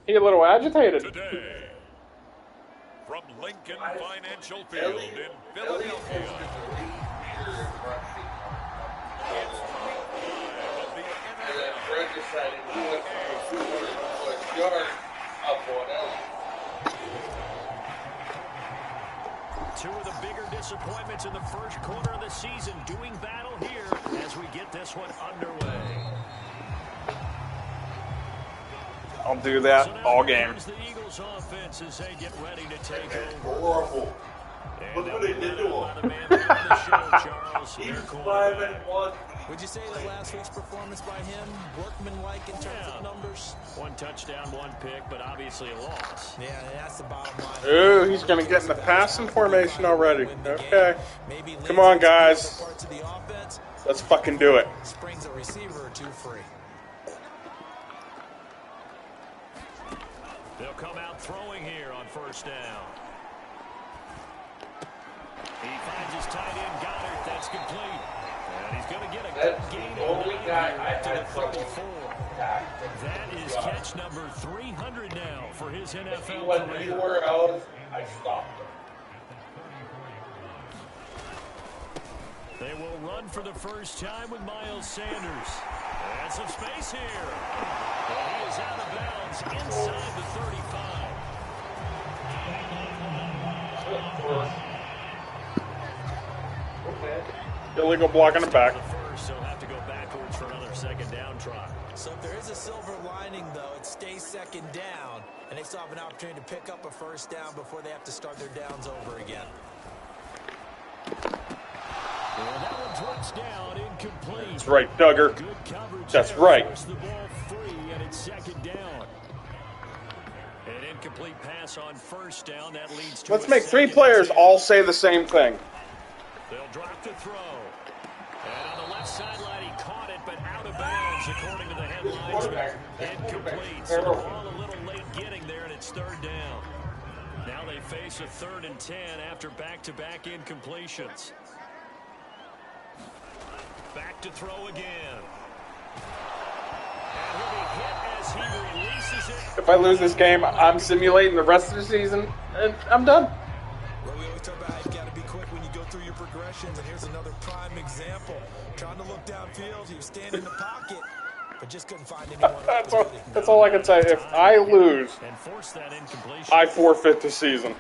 He a little agitated. Today, from Lincoln Financial Field in Philadelphia, it's week 5 of the Two of the bigger disappointments in the first quarter of the season doing battle here as we get this one underway. I'll do that all game. The Eagles offense as they get ready to take over. Horrible. Look what they did to him. He's 5-1. Would you say that last week's performance by him, workmanlike in terms of numbers? 1 touchdown, 1 pick, but obviously a loss. Yeah, that's the bottom line. Ooh, he's going to get in the passing formation already. Okay. Come on, guys. Let's fucking do it. Springs a receiver or two free. They'll come out throwing here on first down. He finds his tight end, Goddard. That's complete. And he's going to get a good gain of 9 to the 34. That is catch number 300 now for his NFL career. Anywhere else, I stopped him. They will run for the first time with Miles Sanders. And some space here. And he is out of bounds inside the 35. Illegal block in the back. First, they'll have to go backwards for another second down try. So if there is a silver lining, though, it stays second down, and they still have an opportunity to pick up a first down before they have to start their downs over again. And that one drops down, incomplete. That's right, Duggar. Good coverage. That's right. Force the ball free, and it's second down. An incomplete pass on first down. That leads to Let's make 3 players all say the same thing. They'll drop the throw. And on the left sideline, he caught it, but out of bounds, according to the headlines. Incomplete. So the ball a little late getting there, and it's third down. Now they face a 3rd and 10 after back-to-back incompletions. Back to throw again. And he'll be hit as he releases it. If I lose this game, I'm simulating the rest of the season, and I'm done. Well, we always talk about how you got to be quick when you go through your progressions, and here's another prime example. Trying to look downfield, he was standing in the pocket, but just couldn't find anyone. That's all I can say. If I lose, and force that incompletion, I forfeit the season.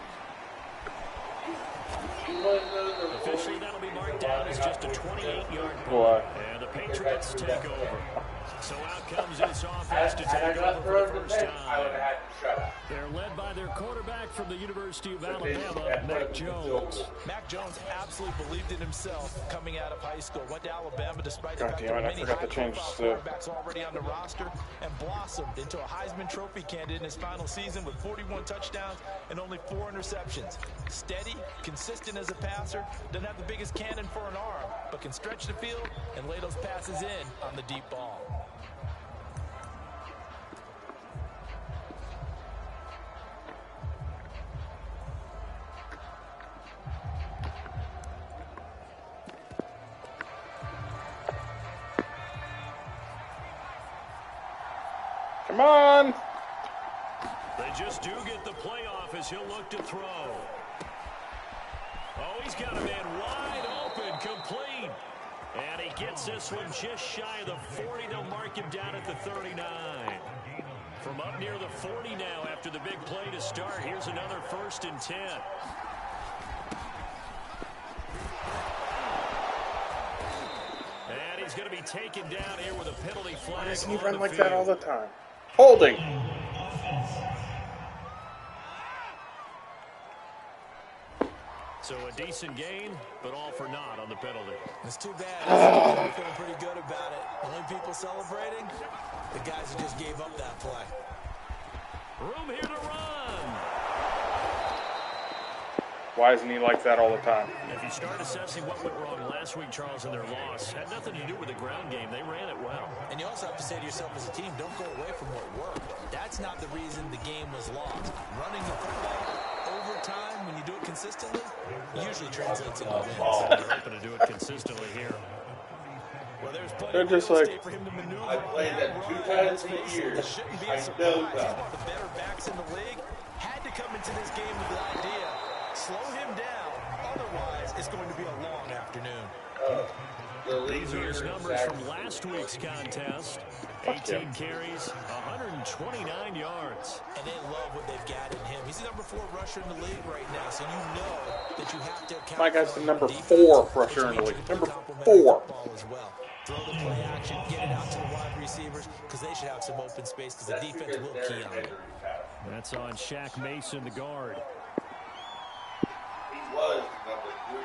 Officially, that'll be marked down as just a 28-yard Boy. And the Patriots take over. So out comes this offense to take over for the first time. They're led by their quarterback from the University of Alabama, Mac Jones. Mac Jones absolutely believed in himself coming out of high school. Went to Alabama despite the God fact damn it, that I many forgot to change high-profile quarterbacks already on the roster, and blossomed into a Heisman Trophy candidate in his final season with 41 touchdowns and only 4 interceptions. Steady, consistent as a passer, doesn't have the biggest cannon for an arm, but can stretch the field and lay those passes in on the deep ball. Come on. They just do get the playoff as he'll look to throw. Oh, he's got a man wide open, complete. And he gets this one just shy of the 40. They'll mark him down at the 39. From up near the 40 now after the big play to start. Here's another 1st and 10. And he's going to be taken down here with a penalty flag. Why doesn't he run like that all the time? Holding. So a decent gain, but all for naught on the penalty. It's too bad. I'm feeling pretty good about it. Only people celebrating, the guys who just gave up that play. Room here to run. Why isn't he like that all the time? If you start assessing what went wrong last week, Charles, in their loss, had nothing to do with the ground game. They ran it well. And you also have to say to yourself as a team, don't go away from what worked. That's not the reason the game was lost. Running the football over time, when you do it consistently, usually translates into wins. They're hoping to do it consistently here. They're just like, I played that 2 times a year. I know that. He's one of the better backs in the league. Had to come into this game with the idea, slow him down. Otherwise, it's going to be a long afternoon. These are his numbers from last week's contest. 18 carries, 129 yards. And they love what they've got in him. He's the number 4 rusher in the league right now, so you know that you have to account. my guy's the number 4 rusher in the league. Number 4. As well. Throw the play action, get it out to the wide receivers, because they should have some open space, because the defense will key on it. That's on Shaq Mason, the guard. He was number 3.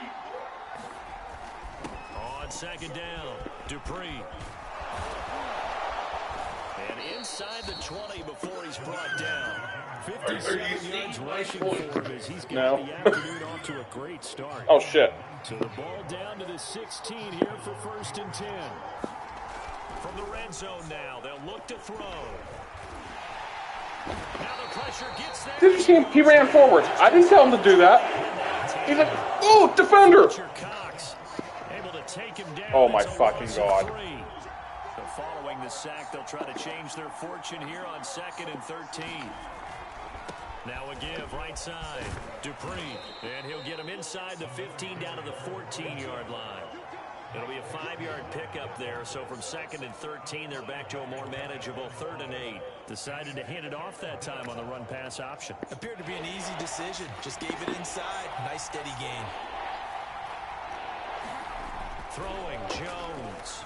On second down, Dupree. And inside the 20 before he's brought down. 57 yards rushing for him as he's got the afternoon off to a great start. Oh, shit. So the ball down to the 16 here for 1st and 10. From the red zone now, they'll look to throw. Now the pressure gets there. Did you see him? He ran forward. I didn't tell him to do that. He's like, oh, defender. Able to take him down. Oh, my fucking God. So following the sack, they'll try to change their fortune here on 2nd and 13. Now a give right side. Dupree. And he'll get him inside the 15 down to the 14-yard line. It'll be a 5-yard pickup there. So from 2nd and 13, they're back to a more manageable 3rd and 8. Decided to hand it off that time on the run-pass option. Appeared to be an easy decision. Just gave it inside. Nice steady gain. Throwing Jones.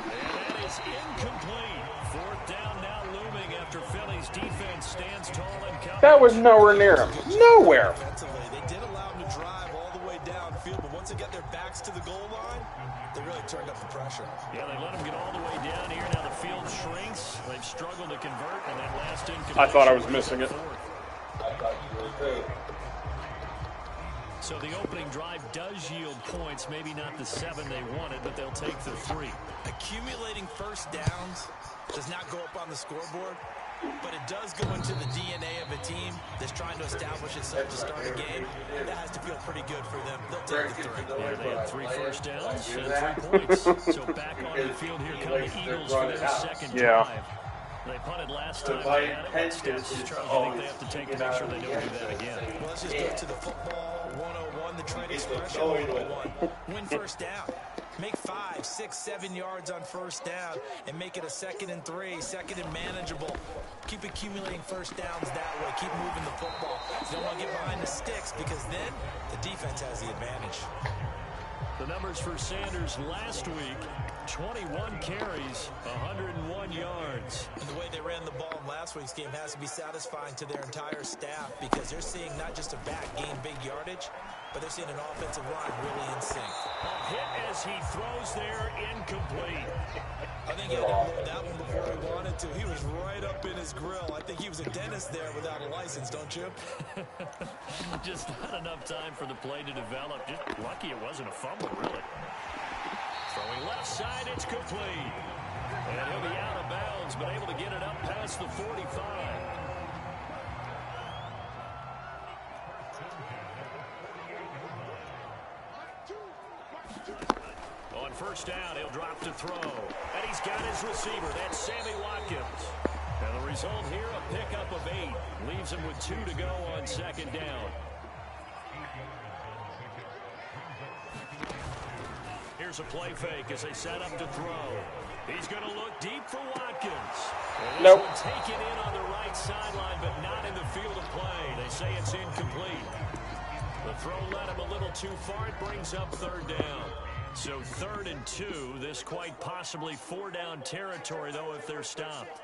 And that is incomplete. 4th down now looming after Philly's defense stands tall and covered. That was nowhere near him. Nowhere. They did allow him to drive all the way downfield, but once they got their backs to the goal line, they really turned up the pressure. Yeah, they let him get all the way down here. Now the field shrinks. They've struggled to convert, and that last incomplete. I thought I was missing it. I thought you were too. So the opening drive does yield points, maybe not the 7 they wanted, but they'll take the 3. Accumulating first downs does not go up on the scoreboard, but it does go into the DNA of a team that's trying to establish itself to start a game. That has to feel pretty good for them. They'll take the 3. Yeah, they had 3 first downs and 3 points. So back on the field here come the Eagles for their second drive. They punted last time. They had it. What steps, Charles, do you think they have to take to make sure they don't do that again? Well, let's just go to the football 101, the trade expression 101. Win first down. Make 5, 6, 7 yards on first down and make it a 2nd and 3, 2nd and manageable. Keep accumulating first downs that way. Keep moving the football. You don't want to get behind the sticks because then the defense has the advantage. The numbers for Sanders last week, 21 carries, 101 yards. And the way they ran the ball in last week's game has to be satisfying to their entire staff because they're seeing not just a back gain big yardage, but they're seeing an offensive line really in sync. A hit as he throws there, incomplete. I think he had to load that one before he wanted to. He was right up in his grill. I think he was a dentist there without a license, don't you? Just not enough time for the play to develop. Just lucky it wasn't a fumble, really. Throwing left side, it's complete. And he'll be out of bounds, but able to get it up past the 45. On first down, he'll drop to throw. And he's got his receiver. That's Sammy Watkins. And the result here, a pickup of 8. Leaves him with 2 to go on second down. Here's a play fake as they set up to throw. He's going to look deep for Watkins. And nope. Taken in on the right sideline, but not in the field of play. They say it's incomplete. The throw led him a little too far. It brings up 3rd down. So 3rd and 2. This quite possibly 4-down territory, though, if they're stopped.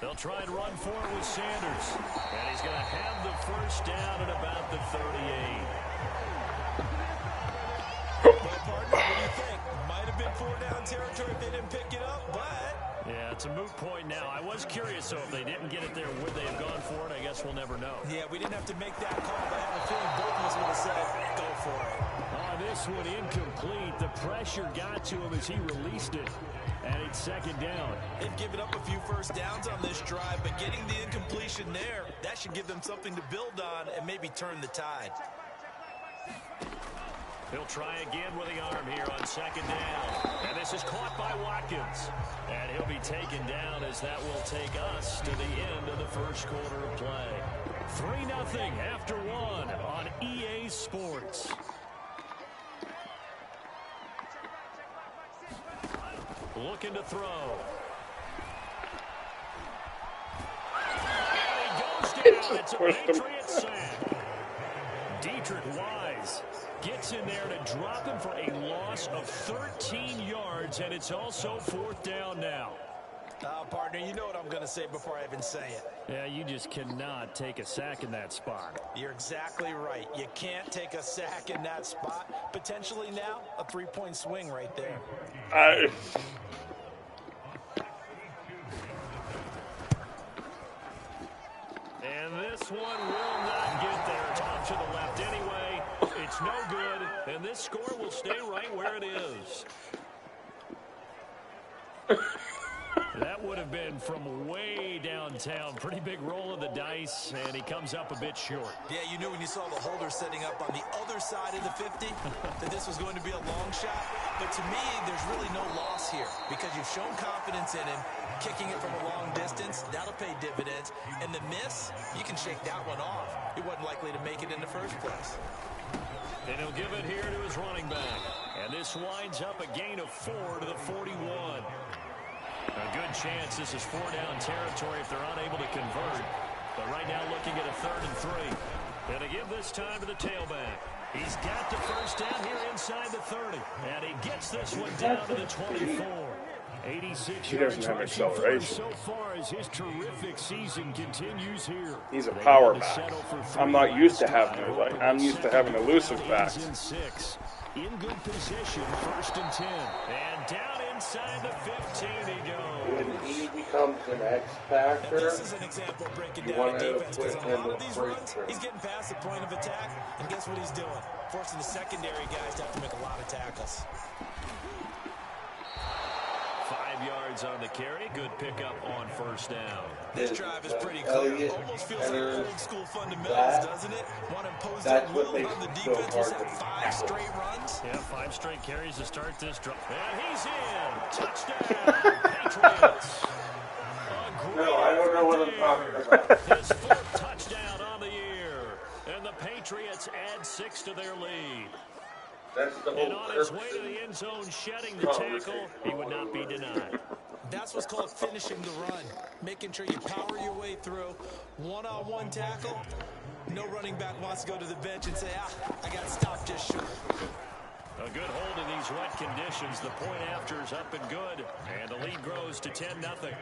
They'll try and run for it with Sanders. And he's going to have the first down at about the 38. Well, partner, what do you think? Might have been 4-down territory if they didn't pick it up, but... Yeah, it's a moot point now. I was curious, though, if they didn't get it there, would they have gone for it? I guess we'll never know. Yeah, we didn't have to make that call, but I have a feeling both of us would have said, go for it. This one incomplete. The pressure got to him as he released it. And it's 2nd down. They've given up a few first downs on this drive, but getting the incompletion there, that should give them something to build on and maybe turn the tide. He'll try again with the arm here on second down. And this is caught by Watkins. And he'll be taken down as that will take us to the end of the first quarter of play. 3-0 after one on EA Sports. Looking to throw. And he goes down. It's a Patriot sack. Dietrich Wise gets in there to drop him for a loss of 13 yards, and it's also 4th down now. Partner, you know what I'm going to say before I even say it. Yeah, you just cannot take a sack in that spot. You're exactly right. You can't take a sack in that spot. Potentially now, a 3-point swing right there. And this one will not get there. It's off to the left anyway. It's no good, and this score will stay right where it is. That would have been from way downtown. Pretty big roll of the dice, and he comes up a bit short. Yeah, you knew when you saw the holder setting up on the other side of the 50 that this was going to be a long shot. But to me, there's really no loss here because you've shown confidence in him. Kicking it from a long distance, that'll pay dividends. And the miss, you can shake that one off. He wasn't likely to make it in the first place. And he'll give it here to his running back. And this winds up a gain of 4 to the 41. A good chance this is 4-down territory if they're unable to convert. But right now looking at a 3rd and 3. And to give this time to the tailback. He's got the first down here inside the 30. And he gets this one down to the 24. 86 he doesn't have acceleration. So far as his terrific season continues here. He's a power back. I'm not used to having it. Like, I'm used to having elusive backs. In good position, 1st and 10. And down inside the 15 he goes. When he becomes an X factor, this is an example of breaking down a defense because on a lot of these runs, he's getting past the point of attack, and guess what he's doing? Forcing the secondary guys to have to make a lot of tackles. 5 yards on the carry. Good pickup on 1st down. This drive is pretty clear. Almost feels like old school fundamentals, doesn't it? Want to impose that will on the defense. Was that 5 straight runs? Yeah, 5 straight carries to start this drive. And he's in. Touchdown, Patriots. no, I don't know what I'm talking about. His 4th touchdown on the year. And the Patriots add 6 to their lead. That's the whole and on his way to the end zone, shedding the tackle, he would not be denied. That's what's called finishing the run. Making sure you power your way through. One-on-one tackle. No running back wants to go to the bench and say, I got stopped just short. A good hold in these wet conditions. The point after is up and good. And the lead grows to 10-0.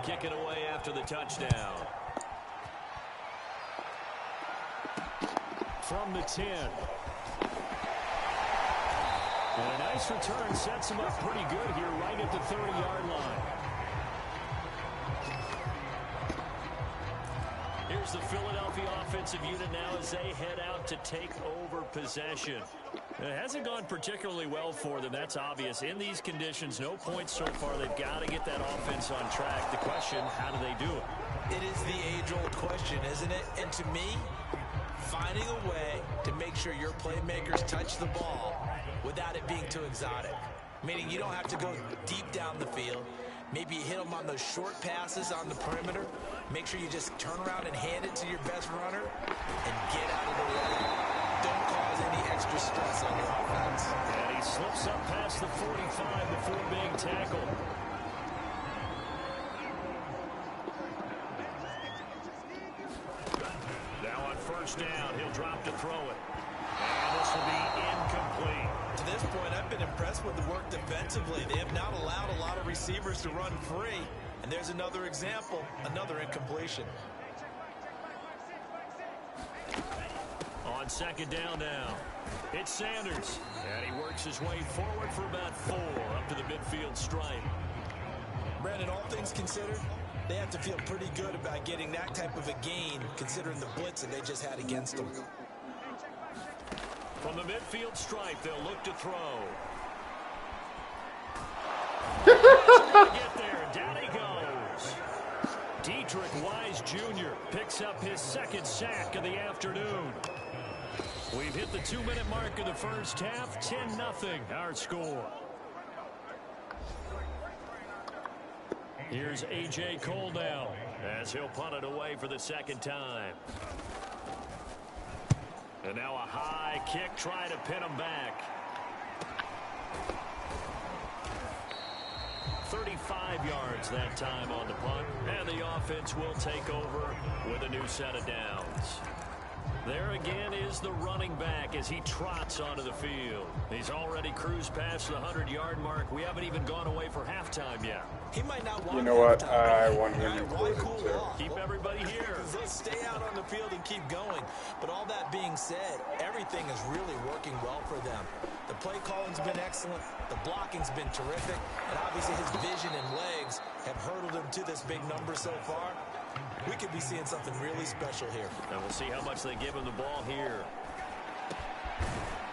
Kick it away after the touchdown. From the 10. And a nice return sets him up pretty good here right at the 30-yard line. Here's the Philadelphia offensive unit now as they head out to take over possession. It hasn't gone particularly well for them. That's obvious. In these conditions, no points so far. They've got to get that offense on track. The question, how do they do it? It is the age-old question, isn't it? And to me, finding a way to make sure your playmakers touch the ball without it being too exotic. Meaning you don't have to go deep down the field. Maybe you hit them on those short passes on the perimeter. Make sure you just turn around and hand it to your best runner and get out of the way. Don't cause any extra stress on your offense. And he slips up past the 45 before being tackled. Now on 1st down, he'll drop to throw it. And this will be incomplete. To this point, I've been impressed with the work defensively. They have not allowed a lot of receivers to run free. And there's another example, another incompletion. On 2nd down now, it's Sanders. And he works his way forward for about 4 up to the midfield stripe. Brandon, all things considered, they have to feel pretty good about getting that type of a gain considering the blitz that they just had against them. From the midfield stripe, they'll look to throw. Get there. Down he goes. Dietrich Wise Jr. picks up his second sack of the afternoon. We've hit the 2-minute mark of the first half. 10-0 our score. Here's A.J. Cole now as he'll punt it away for the second time. And now a high kick trying to pin him back. 35 yards that time on the punt. And the offense will take over with a new set of downs. There again is the running back as he trots onto the field. He's already cruised past the 100-yard mark. We haven't even gone away for halftime yet. He might not want. You know what? I want him to cool too. Keep everybody here. They'll stay out on the field and keep going. But all that being said, everything is really working well for them. The play calling's been excellent. The blocking's been terrific. And obviously his vision and legs have hurdled him to this big number so far. We could be seeing something really special here. And we'll see how much they give him the ball here.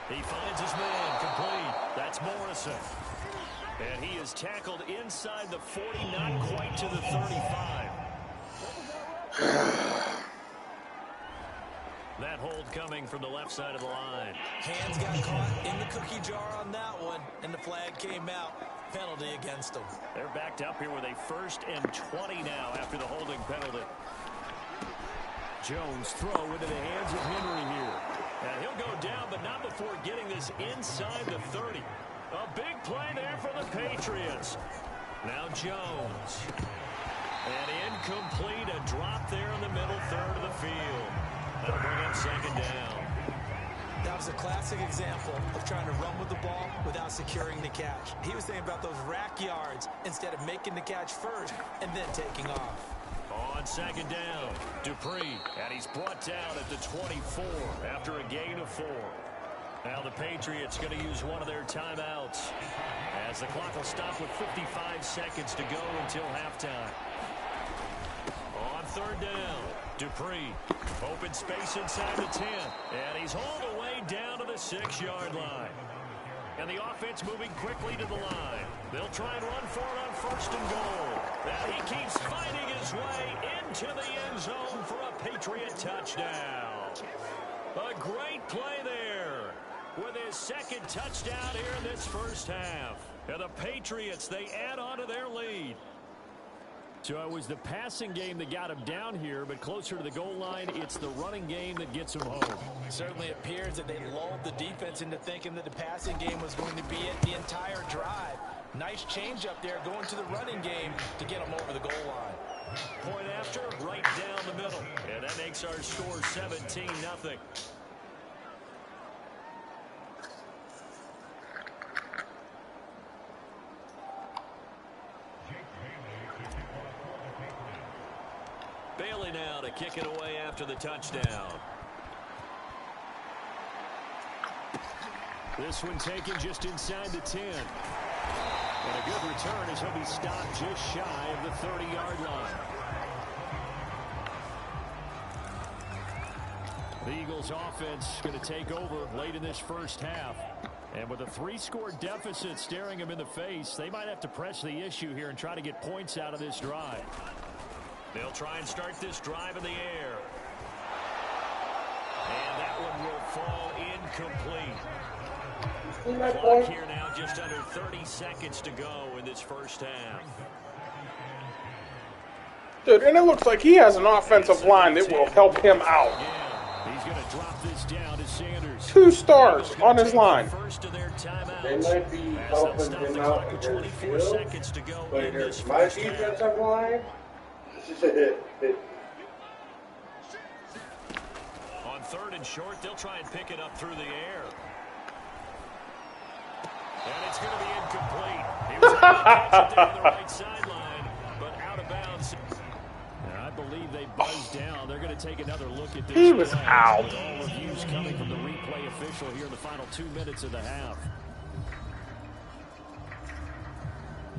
He finds his man complete. That's Morrison. And he is tackled inside the 40, not quite to the 35. That hold coming from the left side of the line. Hands got caught in the cookie jar on that one, and the flag came out. Penalty against them. They're backed up here with a 1st and 20 now after the holding penalty. Jones throw into the hands of Henry here. And he'll go down, but not before getting this inside the 30. A big play there for the Patriots. Now Jones. And incomplete, a drop there in the middle third of the field. That'll bring up second down. That was a classic example of trying to run with the ball without securing the catch. He was thinking about those rack yards instead of making the catch first and then taking off. On second down, Dupree, and he's brought down at the 24 after a gain of 4. Now the Patriots going to use one of their timeouts as the clock will stop with 55 seconds to go until halftime. On third down, Dupree, open space inside the 10, and he's hauled away down to the 6-yard line. And the offense moving quickly to the line. They'll try and run for it on 1st and goal. And he keeps fighting his way into the end zone for a Patriot touchdown. A great play there with his second touchdown here in this first half. And the Patriots, they add on to their lead. So it was the passing game that got him down here, but closer to the goal line, it's the running game that gets him home. Certainly appears that they lulled the defense into thinking that the passing game was going to be it the entire drive. Nice change up there going to the running game to get them over the goal line. Point after, right down the middle. And that makes our score 17-0. Bailey now to kick it away after the touchdown. This one taken just inside the 10. And a good return as he'll be stopped just shy of the 30-yard line. The Eagles offense going to take over late in this first half. And with a 3-score deficit staring them in the face, they might have to press the issue here and try to get points out of this drive. They'll try and start this drive in the air. And that one will fall incomplete. Clock here now, just under 30 seconds to go in this first half. Dude, and it looks like he has an offensive line that will help him out. Yeah, he's going to drop this down to Sanders. 2 stars on his line. First of their timeouts. They might be helping him out with in 24 field, seconds to go but in this my first defensive half. line. On 3rd and short, they'll try and pick it up through the air. And it's going to be incomplete. He was able to catch it there on the right sideline, but out of bounds. And I believe they buzzed down. They're going to take another look at this. He was play, out. with all reviews coming from the replay official here in the final 2 minutes of the half.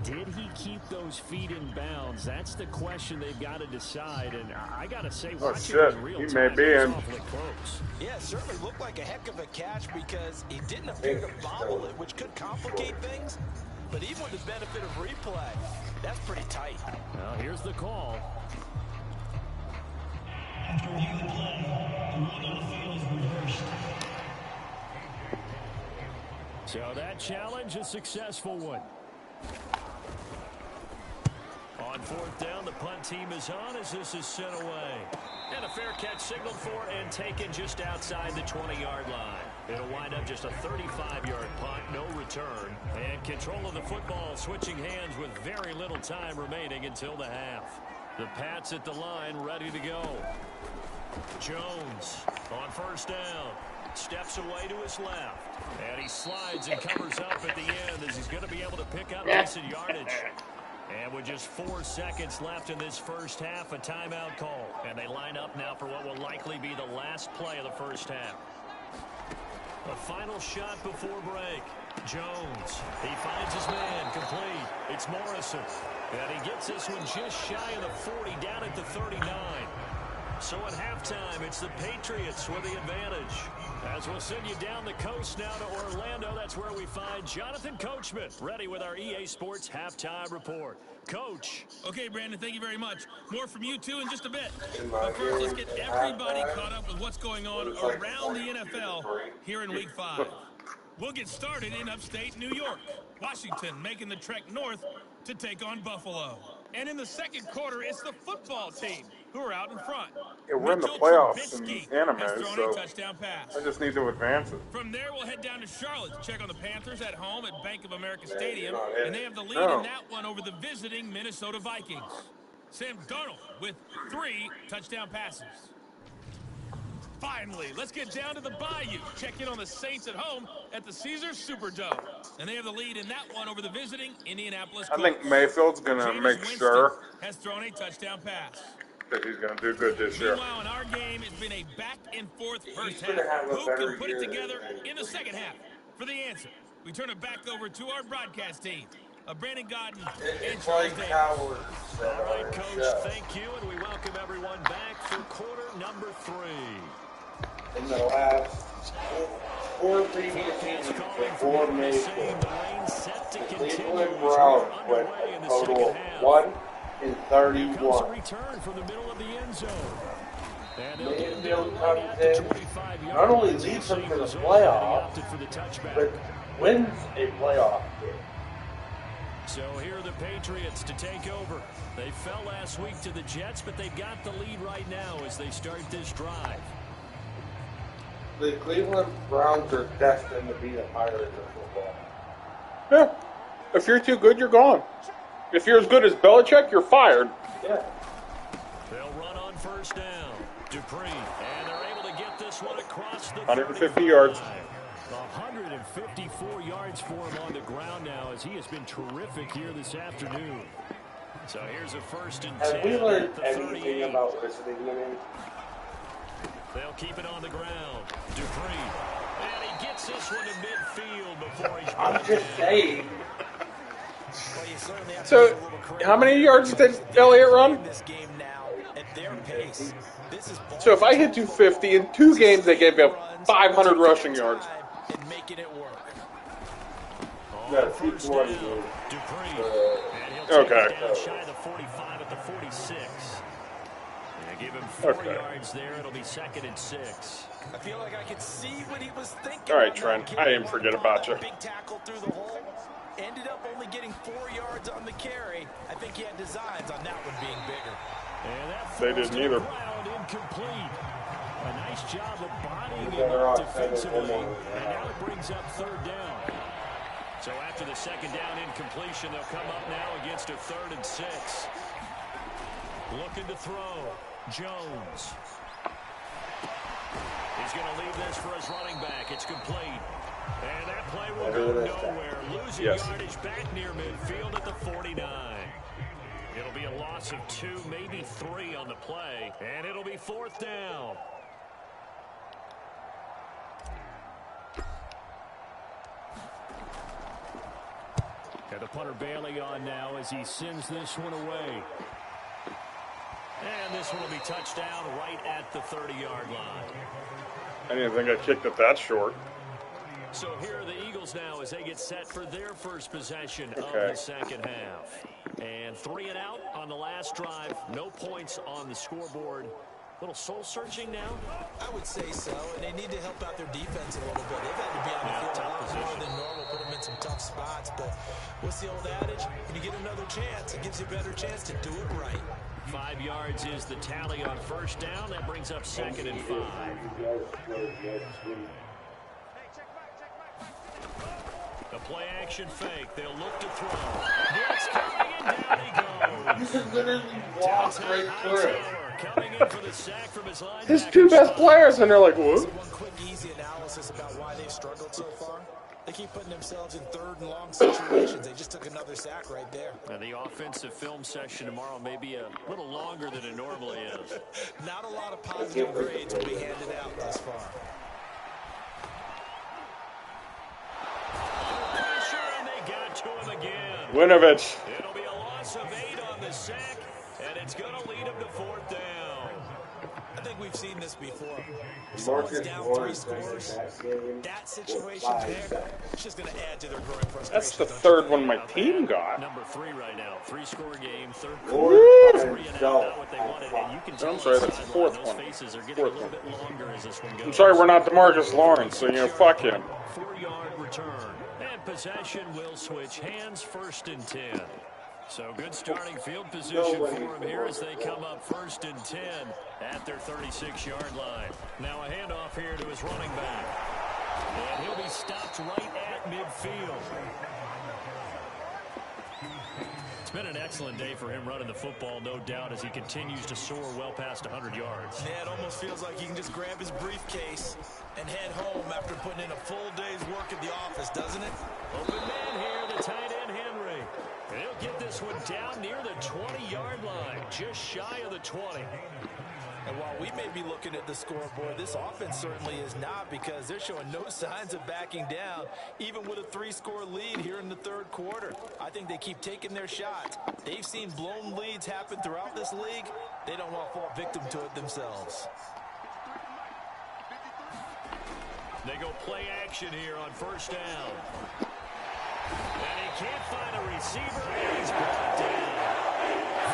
Did he keep those feet in bounds? That's the question they've got to decide. And I got to say, watching it in real time, he may be in. awfully close. Yeah, it certainly looked like a heck of a catch because he didn't appear to bobble it, which could complicate things. But even with the benefit of replay, that's pretty tight. Now, here's the call. After reviewing the play, the rule on the field is reversed. So that challenge, a successful one. On fourth down, the punt team is on as this is sent away. And a fair catch signaled for and taken just outside the 20-yard line. It'll wind up just a 35-yard punt, no return. And control of the football switching hands with very little time remaining until the half. The Pats at the line ready to go. Jones on first down. Steps away to his left. And he slides and covers up at the end as he's going to be able to pick up decent yardage. And with just 4 seconds left in this first half, a timeout call. And they line up now for what will likely be the last play of the first half. A final shot before break. Jones, he finds his man, complete. It's Morrison. And he gets this one just shy of the 40, down at the 39. So at halftime, it's the Patriots with the advantage. As we'll send you down the coast now to Orlando, that's where we find Jonathan Coachman, ready with our EA Sports Halftime Report. Coach. Okay, Brandon, thank you very much. More from you two in just a bit. But first, let's get everybody caught up with what's going on around the NFL here in Week 5. We'll get started in upstate New York. Washington making the trek north to take on Buffalo. And in the second quarter, it's the football team who are out in front. Yeah, we're in the Mitchell playoffs in Trubisky anime, has thrown so a touchdown pass. I just need to advance it. From there, we'll head down to Charlotte to check on the Panthers at home at Bank of America Stadium. And they have the lead in that one over the visiting Minnesota Vikings. Sam Darnold with 3 touchdown passes. Finally, let's get down to the Bayou. Check in on the Saints at home at the Caesars Superdome. And they have the lead in that one over the visiting Indianapolis Colts. I think Mayfield's going to make sure has thrown a touchdown pass. that he's going to do good this year. Meanwhile, in our game, it's been a back-and-forth first half. Who can put it together in the second half? For the answer, we turn it back over to our broadcast team. Brandon Godden and Charles Davis. All right, Coach, thank you, and we welcome everyone back for quarter number 3. In the last 4 previous seasons before Mayfield, the Cleveland Browns went a total of 1-31. Return from the middle of the end zone. Mayfield comes in, not only leads them to the playoffs, but wins a playoff game. So here are the Patriots to take over. They fell last week to the Jets, but they've got the lead right now as they start this drive. The Cleveland Browns are destined to be the Pirates of football. Yeah. If you're too good, you're gone. If you're as good as Belichick, you're fired. Yeah. They'll run on first down. Dupree, and they're able to get this one across the 150 yards. 154 yards for him on the ground now as he has been terrific here this afternoon. So here's a 1st and 10. Have we learned anything about listening to me? They'll keep it on the ground. Dupree. And he gets this one to midfield before he's I'm just saying. So, how many yards did Elliott run? So if I hit 250, in 2 games they gave me up 500 rushing yards. And making it work. Yeah, keep one. Okay. Shy of the 45 at the 46. And give him 4 yards there. It'll be 2nd and 6. I feel like I could see what he was thinking. All right, Trent. I didn't forget about you. Big tackle through the hole. Ended up only getting 4 yards on the carry. I think he had designs on that one being bigger. And that they didn't either. Incomplete. A nice job of bodying him up defensively. And now it brings up 3rd down. So after the 2nd down incompletion, they'll come up now against a 3rd and 6. Looking to throw. Jones. He's going to leave this for his running back. It's complete. And that play will go nowhere. Losing yardage back near midfield at the 49. It'll be a loss of 2, maybe 3 on the play. And it'll be 4th down. And the punter bailing on now as he sends this one away. And this one will be touched down right at the 30-yard line. I didn't think I kicked it that short. So here are the Eagles now as they get set for their first possession of the second half. And 3 and out on the last drive. No points on the scoreboard. A little soul-searching now? I would say so, and they need to help out their defense a little bit. They've had to be on the field a lot more than normal, put them in some tough spots. But what's the old adage? When you get another chance, it gives you a better chance to do it right. 5 yards is the tally on first down. That brings up 2nd and 5. The play-action fake. They'll look to throw. Blitz coming, and down he goes. You can literally walk right through it. Coming in for the sack from his linebacker. His 2 best players, and they're like, what? So one quick, easy analysis about why they've struggled so far. They keep putting themselves in 3rd and long situations. They just took another sack right there. Now the offensive film session tomorrow may be a little longer than it normally is. Not a lot of positive grades will be handed out thus far. Under pressure, and they got to him again. Winovich. It'll be a loss of 8 on the sack, and it's going to lead him to 4th down. I think we've seen this before. Someone's down 3 scores. That situation there, it's just going to add to their growing frustration. That's the 3rd one my team got. Number 3 right now. 3-score game, 3rd Woo! quarter. 3 and out, not what they wanted. And you can tell I'm sorry, that's the 4th those one. faces are getting a little bit longer as this one goes. I'm sorry, we're not DeMarcus Lawrence, so, fuck him. 4-yard return. And possession will switch hands, 1st and 10. So good starting field position for him here as they come up 1st and 10 at their 36-yard line. Now a handoff here to his running back. And he'll be stopped right at midfield. It's been an excellent day for him running the football, no doubt, as he continues to soar well past 100 yards. Yeah, it almost feels like he can just grab his briefcase and head home after putting in a full day's work at the office, doesn't it? Open man here, the tight end Henry. And he'll get this one down near the 20-yard line, just shy of the 20. And while we may be looking at the scoreboard, this offense certainly is not, because they're showing no signs of backing down, even with a 3-score lead here in the 3rd quarter. I think they keep taking their shots. They've seen blown leads happen throughout this league. They don't want to fall victim to it themselves. They go play action here on 1st down. And he can't find a receiver, and he's brought down.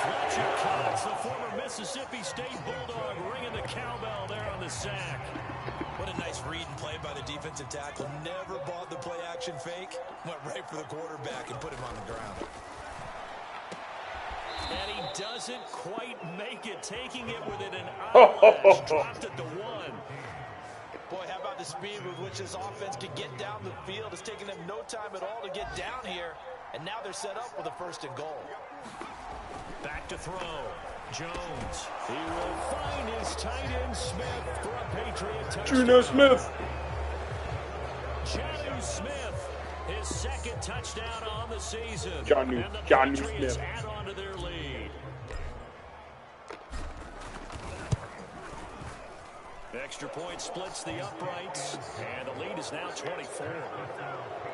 Fletcher Cox, the former Mississippi State Bulldog, ringing the cowbell there on the sack. What a nice read and play by the defensive tackle. Never bought the play-action fake. Went right for the quarterback and put him on the ground. And he doesn't quite make it, taking it within an eyelash. Dropped at the 1. Boy, how about the speed with which this offense can get down the field? It's taken them no time at all to get down here. And now they're set up with a 1st and goal. Back to throw. Jones. He will find his tight end Smith for a Patriot touchdown. Juno Smith. Jonnu Smith, his 2nd touchdown on the season. Jonnu Patriots Smith. add on to their lead. Extra point splits the uprights, and the lead is now 24.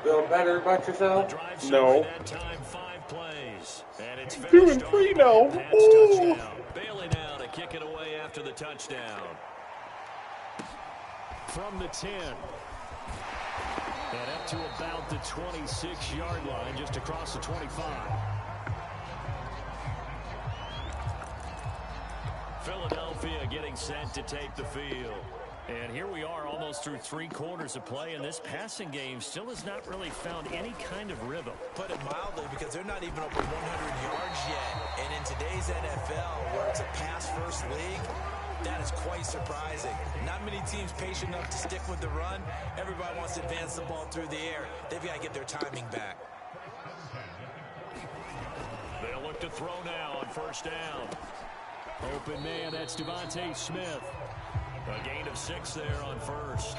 Feel better about yourself? No. That time, 5 plays, and it's 2-3 now. touchdown. Bailey now to kick it away after the touchdown. From the 10. And up to about the 26-yard line, just across the 25. Philadelphia getting set to take the field. And here we are almost through 3 quarters of play, and this passing game still has not really found any kind of rhythm. Put it mildly, because they're not even over 100 yards yet. And in today's NFL, where it's a pass-first league, that is quite surprising. Not many teams patient enough to stick with the run. Everybody wants to advance the ball through the air. They've got to get their timing back. They'll look to throw now on 1st down. Open man, that's Devontae Smith. A gain of 6 there on 1st.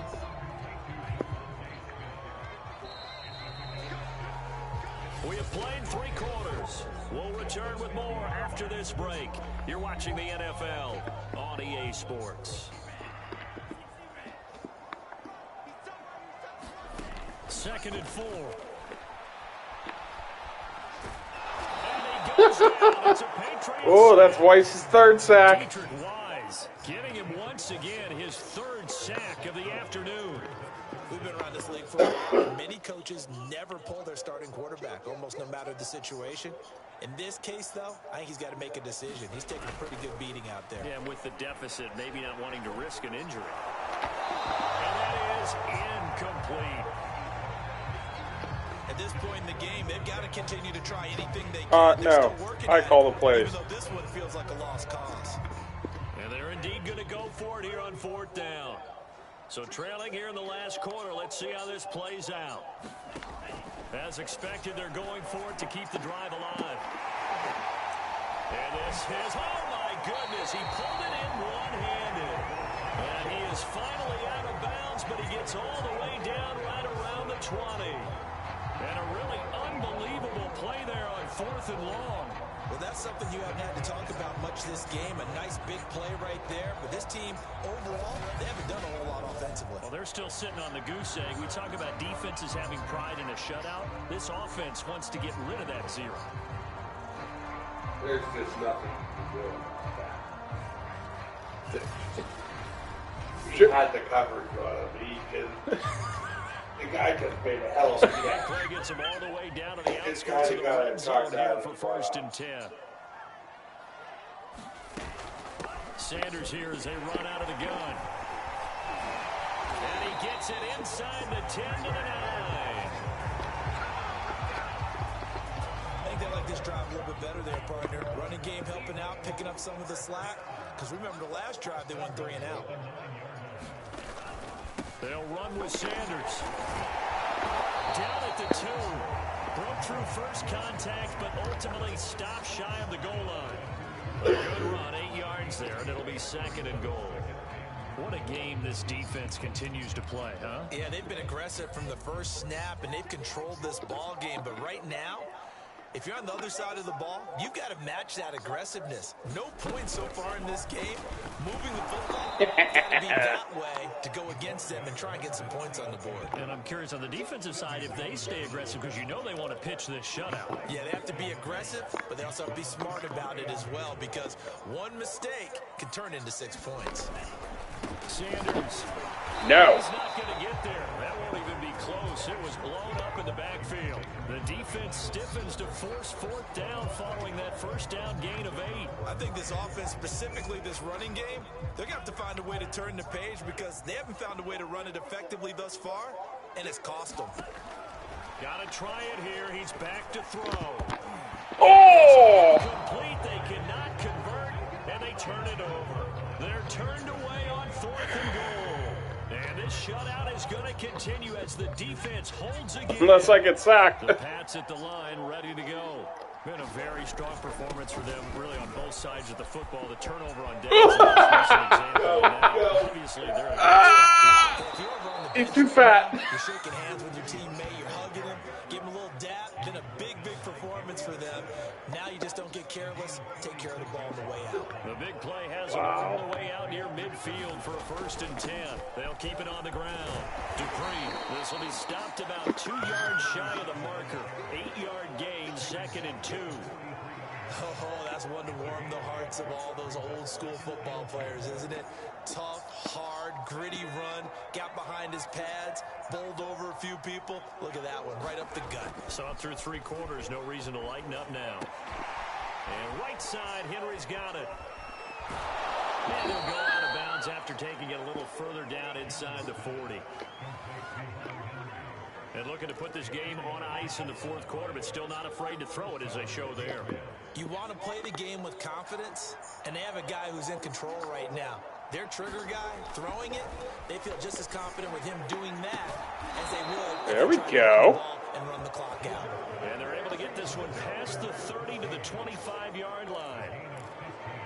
We have played 3 quarters. We'll return with more after this break. You're watching the NFL on EA Sports. 2nd and 4. Oh, that's Weiss's third sack. Dietrich Wise giving him once again his third sack of the afternoon. We've been around this league for a while. Many coaches never pull their starting quarterback, almost no matter the situation. In this case, though, I think he's got to make a decision. He's taking a pretty good beating out there. Yeah, with the deficit, maybe not wanting to risk an injury. And that is incomplete. At this point in the game, they've got to continue to try anything they can. No. I call the plays. Even though this one feels like a lost cause. And they're indeed going to go for it here on 4th down. So trailing here in the last quarter, let's see how this plays out. As expected, they're going for it to keep the drive alive. And this is, oh my goodness, he pulled it in one-handed. And he is finally out of bounds, but he gets all the way down right around the 20. And a really unbelievable play there on 4th and long. Well, that's something you haven't had to talk about much this game. A nice big play right there. But this team, overall, they haven't done a whole lot offensively. Well, they're still sitting on the goose egg. We talk about defenses having pride in a shutout. This offense wants to get rid of that 0. There's just nothing to do with that. He had the coverage on him. He just, the guy just made a hell of a That play gets him all the way down to the outskirts of the red zone here for 1st and 10. Sanders here as they run out of the gun. And he gets it inside the 10 to the 9. I think they like this drive a little bit better there, partner. Running game helping out, picking up some of the slack. Because remember the last drive, they went 3 and out. They'll run with Sanders. Down at the 2. Broke through first contact, but ultimately stopped shy of the goal line. A good run, 8 yards there, and it'll be 2nd and goal. What a game this defense continues to play, huh? Yeah, they've been aggressive from the first snap, and they've controlled this ball game. But right now, if you're on the other side of the ball, you've got to match that aggressiveness. No points so far in this game. Moving the football, got to be that way to go against them and try and get some points on the board. And I'm curious on the defensive side if they stay aggressive, because you know they want to pitch this shutout. Yeah, they have to be aggressive, but they also have to be smart about it as well, because one mistake can turn into 6 points. Sanders. No. He's not going to get there. That won't even be close. It was blown up in the backfield. The defense stiffens to force 4th down following that first down gain of 8. I think this offense, specifically this running game, they're going to have to find a way to turn the page because they haven't found a way to run it effectively thus far, and it's cost them. Got to try it here. He's back to throw. Oh! Complete. They cannot convert, and they turn it over. They're turned away on 4th and goal. And this shutout is going to continue as the defense holds again. Unless I get sacked. The Pats at the line, ready to go. Been a very strong performance for them, really, on both sides of the football. The turnover on Dallas is an example. Now, obviously, they're He's too fat. You're shaking hands with your teammate. You're hugging him. Give him a little dap. Been a big, big performance for them. Now you just don't get careless. Take care of the ball on the way out. The big play has them all the way out near midfield for a 1st and 10. They'll keep it on the ground. Dupree, this will be stopped about 2 yards shy of the marker. 8-yard gain, 2nd and 2. Oh, that's one to warm the hearts of all those old school football players, isn't it? Tough, hard, gritty run. Got behind his pads, bowled over a few people. Look at that one, right up the gut. Saw through 3 quarters, no reason to lighten up now. And right side, Henry's got it. And he'll go out of bounds after taking it a little further down inside the 40. And looking to put this game on ice in the 4th quarter, but still not afraid to throw it as they show there. You want to play the game with confidence, and they have a guy who's in control right now. Their trigger guy throwing it, they feel just as confident with him doing that as they would. There we go. And run the clock out. And they're able to get this one past the 30 to the 25-yard line.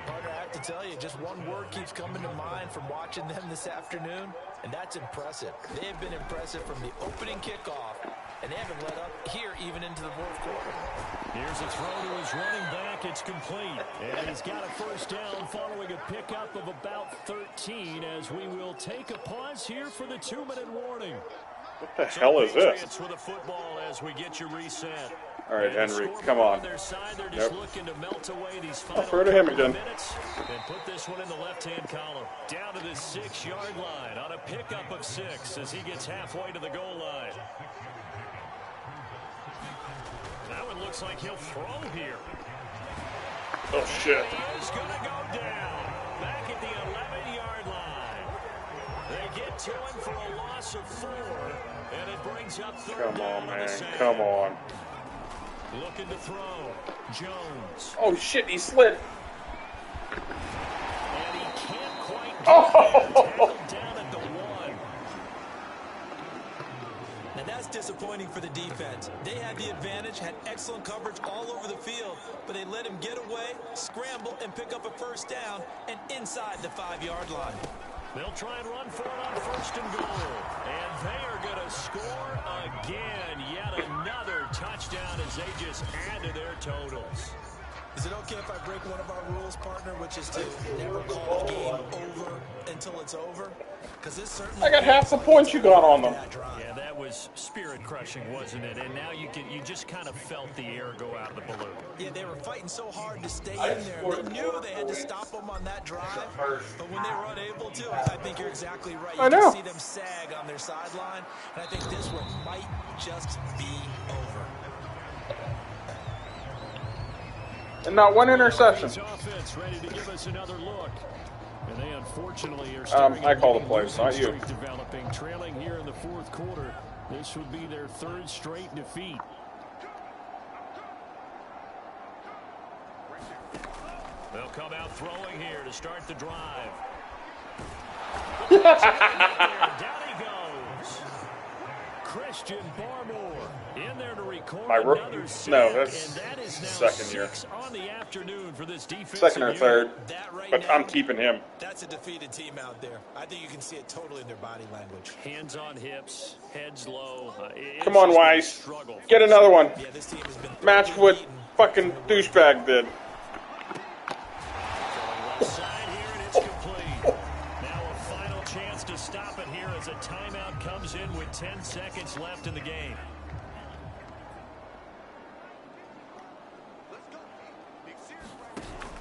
Partner, I have to tell you, just one word keeps coming to mind from watching them this afternoon, and that's impressive. They have been impressive from the opening kickoff, and they haven't let up here even into the 4th quarter. Here's a throw to his running back. It's complete. And he's got a 1st down following a pickup of about 13 as we will take a pause here for the 2-minute warning. What the hell is this? With a football as we get you reset. All right, Henry, come on. Yep. I'll throw to him again. And put this one in the left-hand column. Down to the 6-yard line on a pickup of 6 as he gets halfway to the goal line. That one looks like he'll throw here. Oh, shit. He's going to go down back at the 11-yard line. They get to him for a loss of 4, and it brings up third down. Come on, man. Come on. Looking to throw. Jones. Oh, shit, he slid. And he can't quite get there. Tackled down at the 1. And that's disappointing for the defense. They had the advantage, had excellent coverage all over the field, but they let him get away, scramble, and pick up a first down, and inside the 5-yard line. They'll try and run for it on first and goal. And they are going to score again. Yet another touchdown as they just add to their totals. Is it okay if I break one of our rules, partner, which is to never call the game over until it's over? Because this certainly I got half the points you got on them. Yeah, that was spirit-crushing, wasn't it? And now you just kind of felt the air go out of the balloon. Yeah, they were fighting so hard to stay in there. They knew they had to stop them on that drive, but when they were unable to, I think you're exactly right. You can see them sag on their sideline, and I think this one might just be over. And not one interception. Offense ready to give us another look. And they unfortunately are I call the plays, not you. Developing, trailing here in the 4th quarter. This would be their 3rd straight defeat. They'll come out throwing here to start the drive. Down he goes. Christian Barmore in there to record another sack. No, that's and that is now second year. on the afternoon for this defense. Second or third, Right but now, I'm keeping him. That's a defeated team out there. I think you can see it totally in their body language. Hands on hips, heads low. Come on, Weiss. Get another one. Yeah, this team has been Match what fucking douchebag did. Left side here, and it's complete. Now a final chance to stop it here as a timeout comes in with 10 seconds left in the game.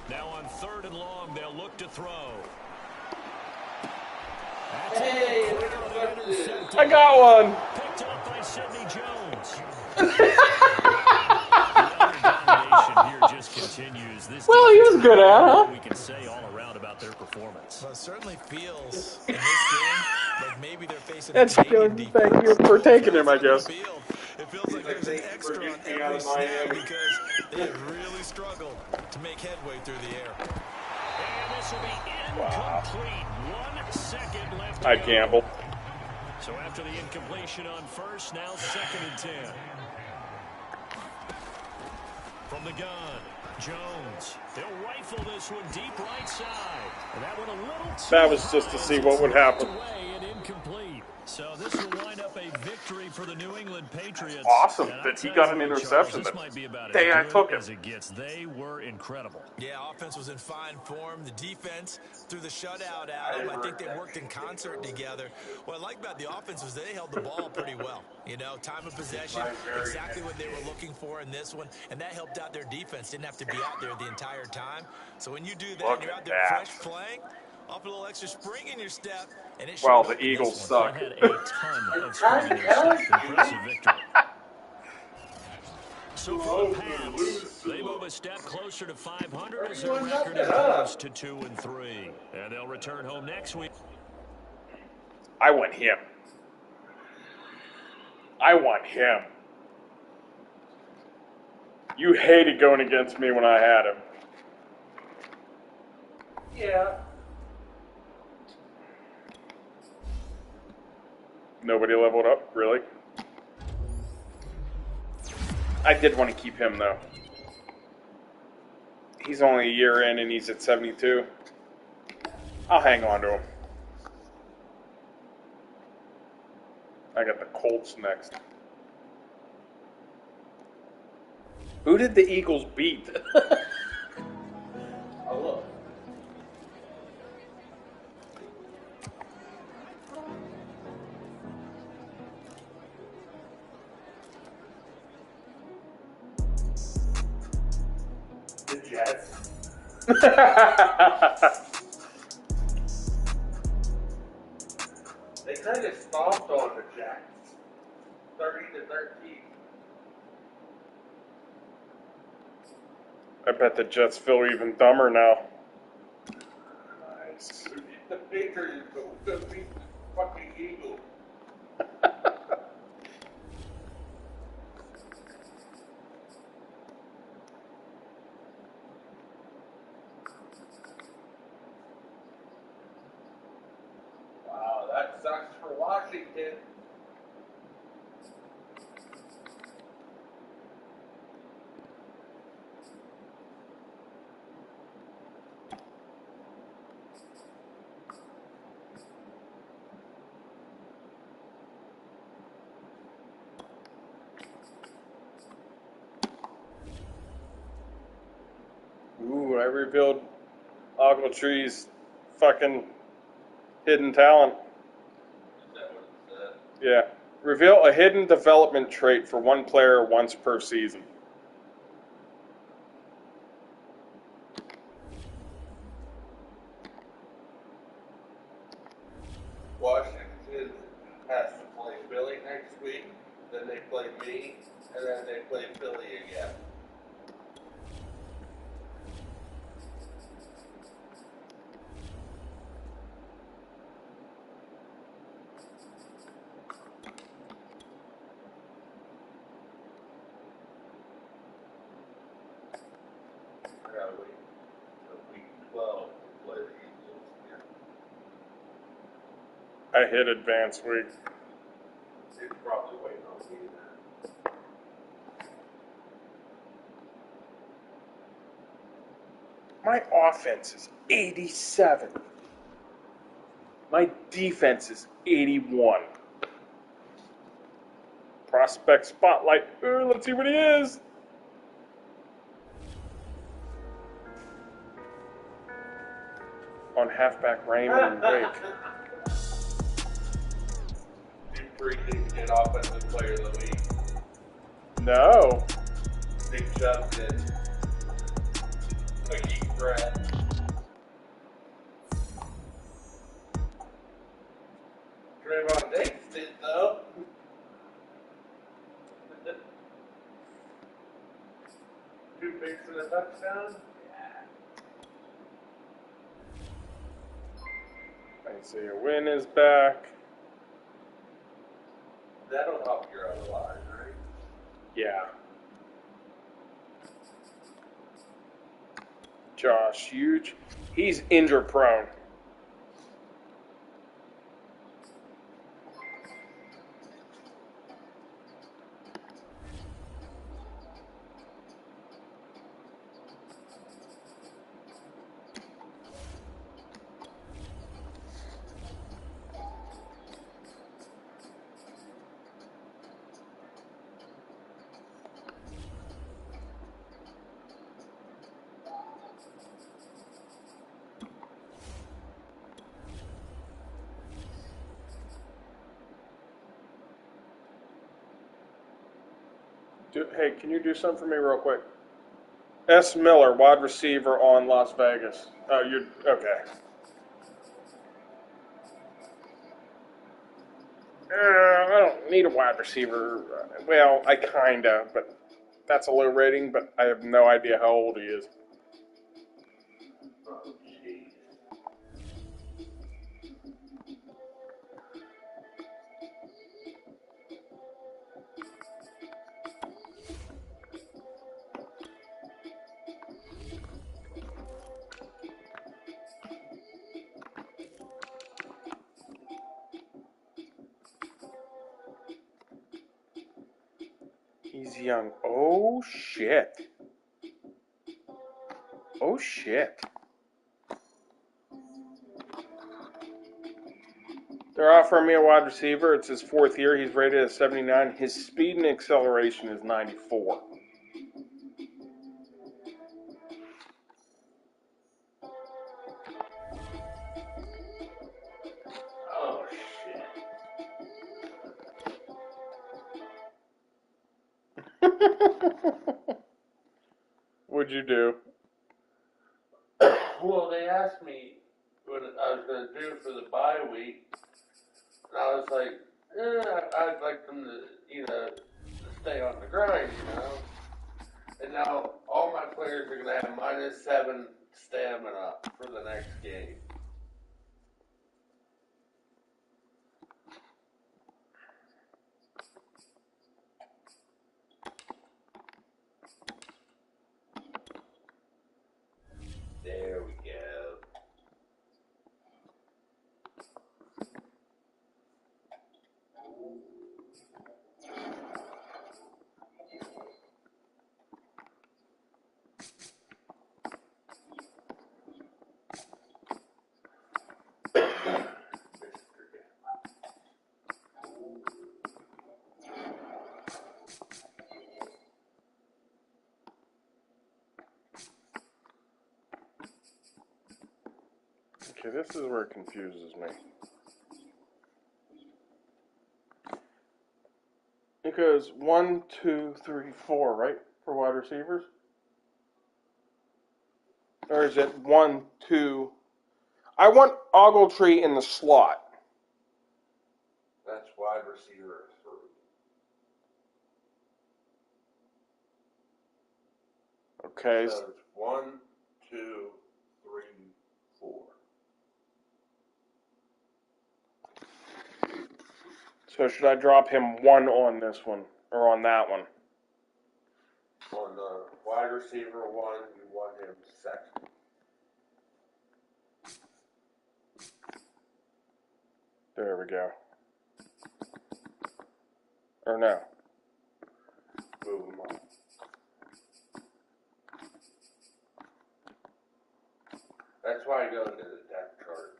Now on 3rd and long, they'll look to throw. Hey, I got one. Picked up by Sidney Jones. The domination here just continues. This Well, he was good at it, huh? we can say all around about their performance. Well, it certainly feels in this game like maybe they're facing That's a good. Canadian Thank defense. you for taking him, I guess. It feels like there's an extra on every snap because they have really struggled to make headway through the air. And this will be incomplete. 1 second left. I gambled. So after the incompletion on first, now 2nd and 10. From the gun, Jones. He'll rifle this one deep right side. And that one a little too That was just to see what would happen. away and incomplete. So this will wind up a victory for the New England Patriots. Awesome And that he I'll got tell an you, interception Charles, this the might be about day as I good took it. as it gets. They were incredible. Yeah, offense was in fine form. The defense threw the shutout at them. I think they worked in concert together. What I like about the offense was they held the ball pretty well. You know, time of possession, exactly what they were looking for in this one, and that helped out their defense. Didn't have to be out there the entire time. So when you do that, Look and you're at out there that. fresh playing, off a little extra spring in your step, and it Well, showed the up in this Eagles one. suck. Had a ton of spring in their step. Impressive victory. So for the Pats, they move a step closer to 500 as their record improves to 2-3. And they'll return home next week. I want him. I want him. You hated going against me when I had him. yeah. Nobody leveled up, really? I did want to keep him, though. He's only a year in, and he's at 72. I'll hang on to him. I got the Colts next. Who did the Eagles beat? Oh, look. Jets. They kind of stomped on the Jets, 30-13. I bet the Jets feel even dumber now. Nice. The Patriots go beat the fucking Eagles. Wow, that sucks for Washington. Ooh, I revealed Ogletree's fucking hidden talent. Is that what it said? Yeah. Reveal a hidden development trait for one player once per season. Washington has to play Philly next week, then they play me, and then they play Philly again. I gotta wait till week 12 to play the Eagles again. I hit advance week. They're probably waiting on me then. My offense is 87. My defense is 81. Prospect spotlight. Ooh, let's see what he is. On halfback Raymond Wake. You freaking get offensive player of the week. No. Nick Chubb did. Hakeem Brett. Trayvon Diggs did though. 2 picks and a touchdown. Isaiah Wynn is back. That'll help your other line, right? Yeah. Josh Huge. He's injury prone. Hey, can you do something for me real quick? S. Miller, wide receiver on Las Vegas. Oh, you're okay. I don't need a wide receiver. Well, I kinda, but that's a low rating. But I have no idea how old he is. Oh, jeez. He's young. Oh shit. Oh shit. They're offering me a wide receiver. It's his 4th year. He's rated at 79. His speed and acceleration is 94. Oh shit. What'd you do? Well, they asked me what I was going to do for the bye week, and I was like, I'd like them to, stay on the grind, And now all my players are going to have -7 stamina for the next game. There we go. Okay, this is where it confuses me. It goes 1, 2, 3, 4, right? For wide receivers? Or is it 1, 2? I want Ogletree in the slot. That's wide receiver 3. Okay. So it's 1, 2, 3, 4. So should I drop him 1 on this one or on that one? On the wide receiver 1, you want him second. There we go. Or no. Move him on. That's why I go into the depth chart.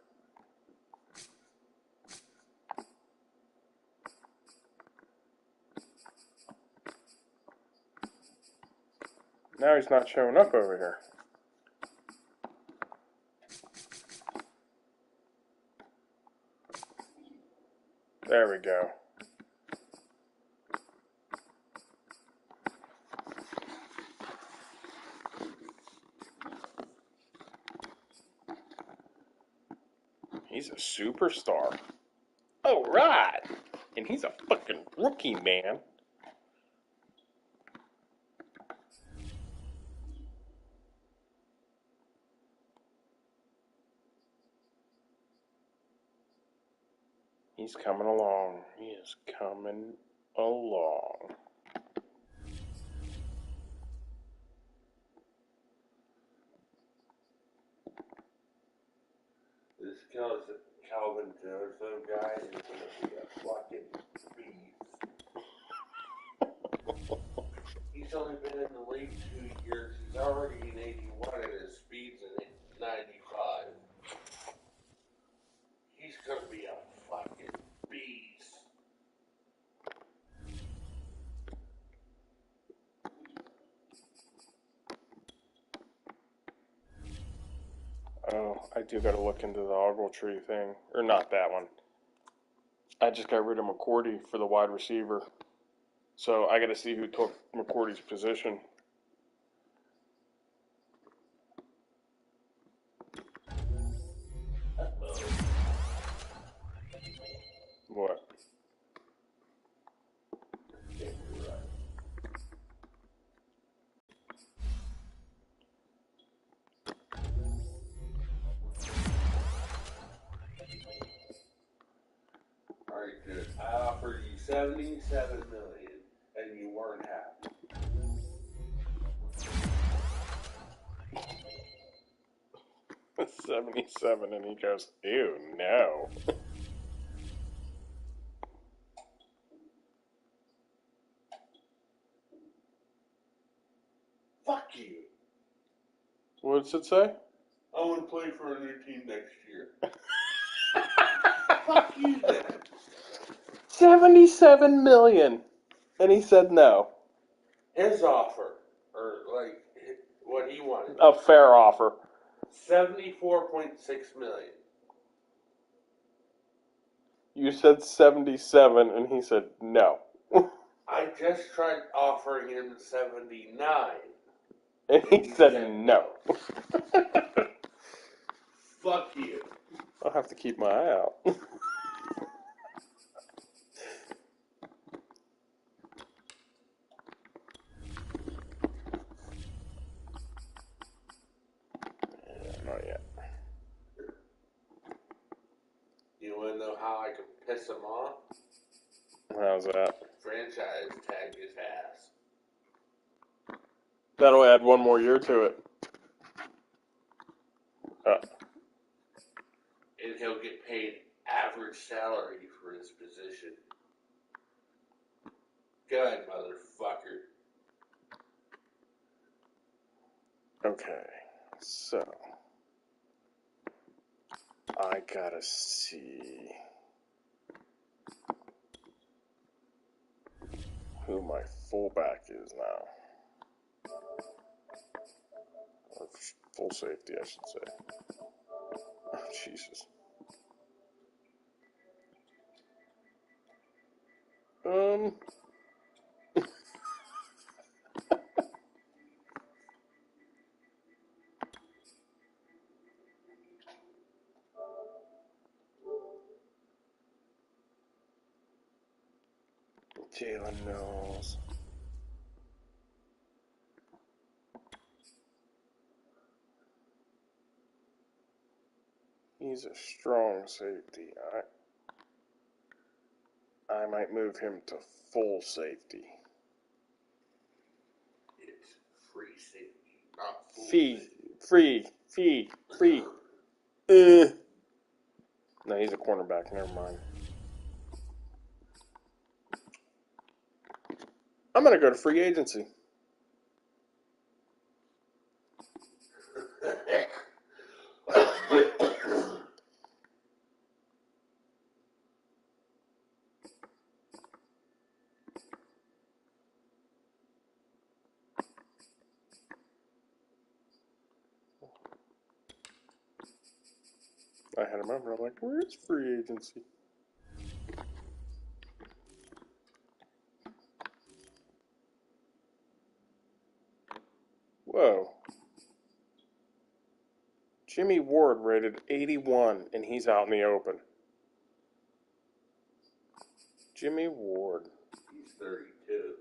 Now he's not showing up over here. There we go. He's a superstar. All right. And he's a fucking rookie, man. He's coming along. He is coming along. This Calvin Joseph guy is going to be a fucking beast. He's only been in the league 2 years. He's already in 81 and his speed's in 95. He's going to be a fucking beast. Oh, I do got to look into the Ogletree thing. Or not that one. I just got rid of McCourty for the wide receiver. So I got to see who took McCourty's position. What? Alright, good. I offered you $77 million and you weren't happy. $77, and he goes, ew, no. Fuck you. What does it say? I want to play for a new team next year. Fuck you then. $77 million. And he said no. His offer, or like what he wanted, A fair offer. $74.6 million. You said 77, and he said no. I just tried offering him 79. And he said no. have to keep my eye out. Not yet. You want to know how I can piss him off? How's that? Franchise tag his ass. That'll add one more year to it. And he'll get paid average salary for his position. Good motherfucker. Okay, so I gotta see who my fullback is now. Or full safety, I should say. Oh, Jesus. Jalen Mills. He's a strong safety. I might move him to full safety. It's free safety, not full Free. No, he's a cornerback. Never mind. I'm going to go to free agency. I had him over. I'm like, where's free agency? Whoa. Jimmy Ward rated 81, and he's out in the open. Jimmy Ward. He's 32.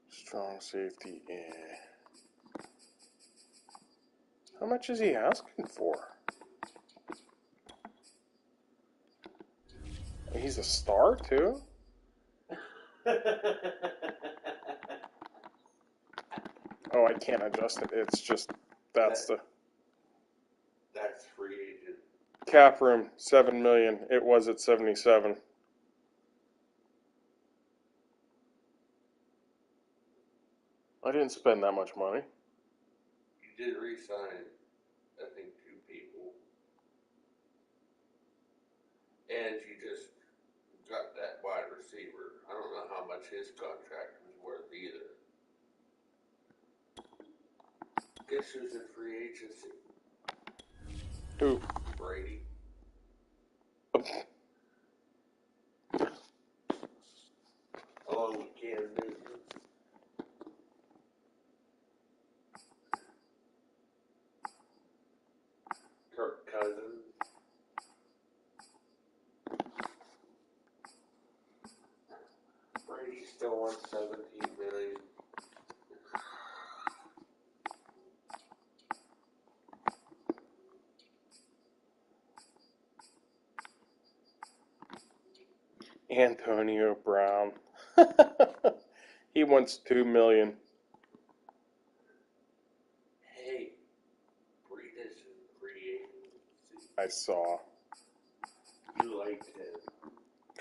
Strong safety, yeah. How much is he asking for? He's a star, too? Oh, I can't adjust it. It's just, that's free agent. cap room, $7 million. It was at 77. I didn't spend that much money. You did re-sign, I think, 2 people. And you just got that wide receiver. I don't know how much his contract was worth either. Guess who's in free agency? Who? Brady. Along with Cam Newton. Kirk Cousins. Brady still won $17 million. Antonio Brown. He wants $2 million. Hey, Breda's in free agency. I saw. You liked him.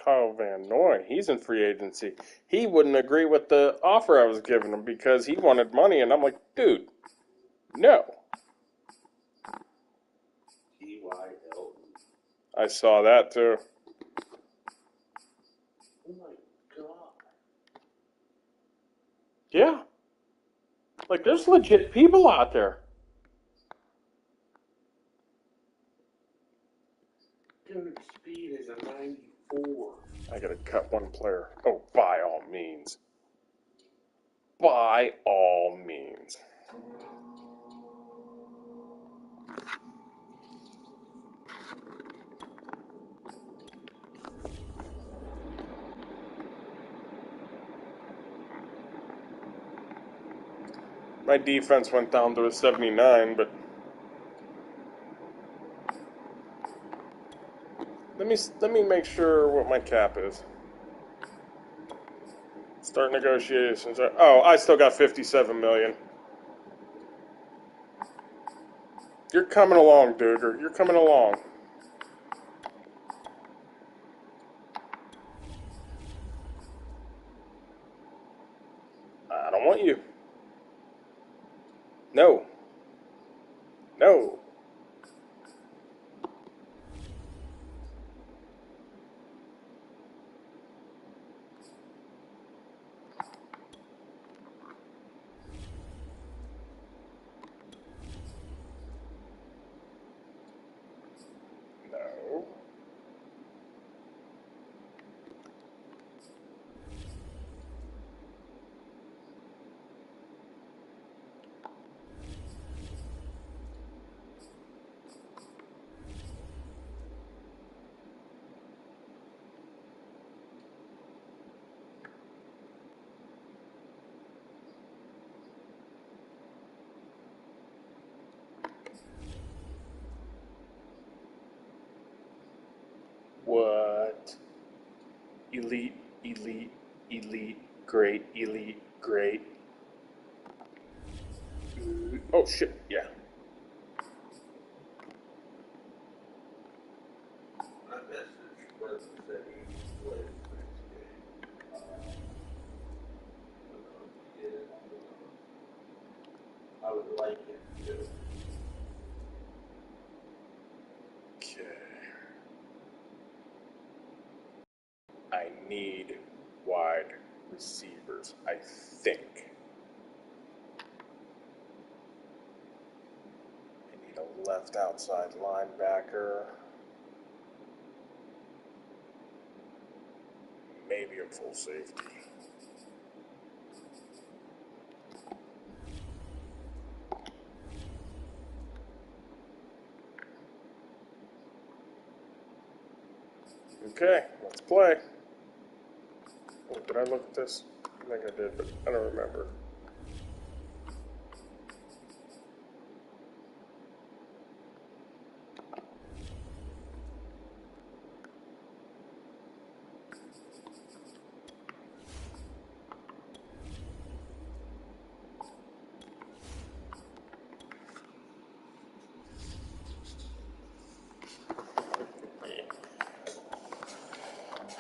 Kyle Van Noy, he's in free agency. He wouldn't agree with the offer I was giving him because he wanted money, and I'm like, dude, no. T.Y. Hilton. I saw that too. Oh my God. Yeah. Like, there's legit people out there. Dude, speed is a 94. I gotta cut one player. Oh, by all means. By all means. My defense went down to a 79, but let me make sure what my cap is. Start negotiations. Oh, I still got 57 million. You're coming along, Duger. You're coming along. I don't want you. No. No. No. What? Elite, elite, elite, great, elite, great. Oh shit, yeah. My message was that he plays next game. I would like him to. Okay. I need wide receivers, I think. I need a left outside linebacker. Maybe a full safety. Okay, let's play. Oh, did I look at this? I think I did, but I don't remember.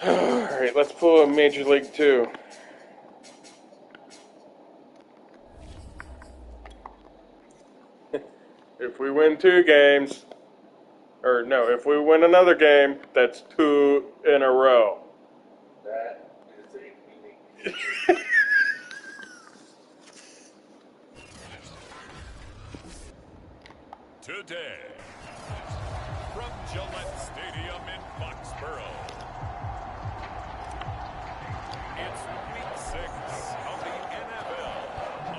Alright, let's pull a Major League 2. If we win 2 games, or no, if we win another game, that's 2 in a row. That is a meaning. Today, from Gillette Stadium in Foxborough, it's Week 6 of the NFL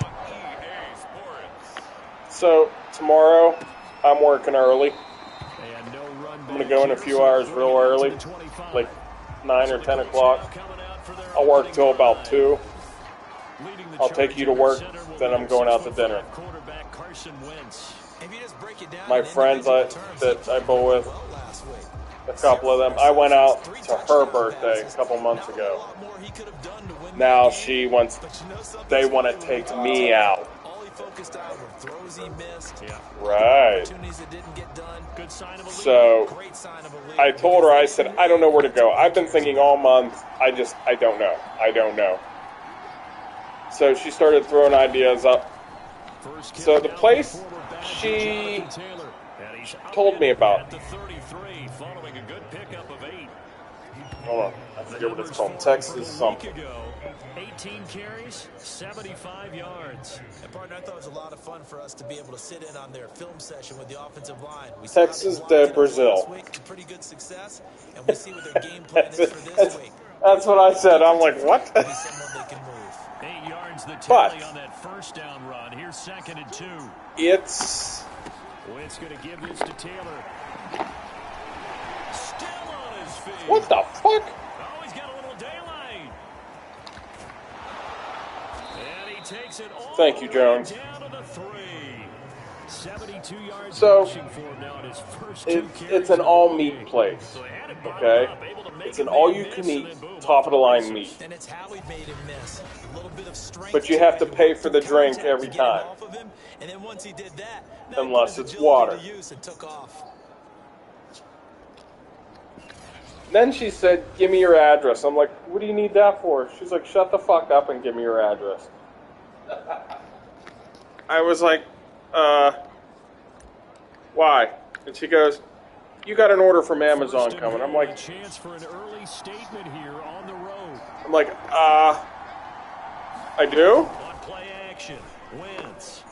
on EA Sports. So, tomorrow, I'm working early. I'm going to go in a few hours real early, like 9 or 10 o'clock. I'll work till about 2. I'll take you to work, then I'm going out to dinner. My friends that I bowl with, a couple of them, I went out to her birthday a couple months ago. Now they want to take me out. Right. So I told her, I said, I don't know where to go. I've been thinking all month. I don't know. I don't know. So she started throwing ideas up. So the place she told me about. Hold on. I forget what it's called. Texas something. 18 carries, 75 yards. And partner, I thought it was a lot of fun for us to be able to sit in on their film session with the offensive line. We Texas de Brazil. Pretty good success, and we see what their game plan is for this week. That's what I said. I'm like, what? 8 yards the tally on that first down run. Here's 2nd and 2. It's Wentz going to give this to Taylor. Still on his feet. What the fuck? Oh, he's got a little daylight. And he takes it all Thank you, Jones. down to the 3. 72 yards So, rushing for him now in his first 2 it's carries an of the all-meat game. place, So he had it bottled okay? up, able to make It's a an man all-you-can-eat, miss, and then boom, top-of-the-line meat. And it's how he made him miss. A little bit of strength. But you have to pay for the drink every time. Off of him, and then once he did that, Unless it's water. to use and took off. Then she said, give me your address. I'm like, what do you need that for? She's like, shut the fuck up and give me your address. I was like, why? And she goes, you got an order from Amazon coming. I'm like, chance for an early statement here on the road. I'm like, I do? On play action, Wentz.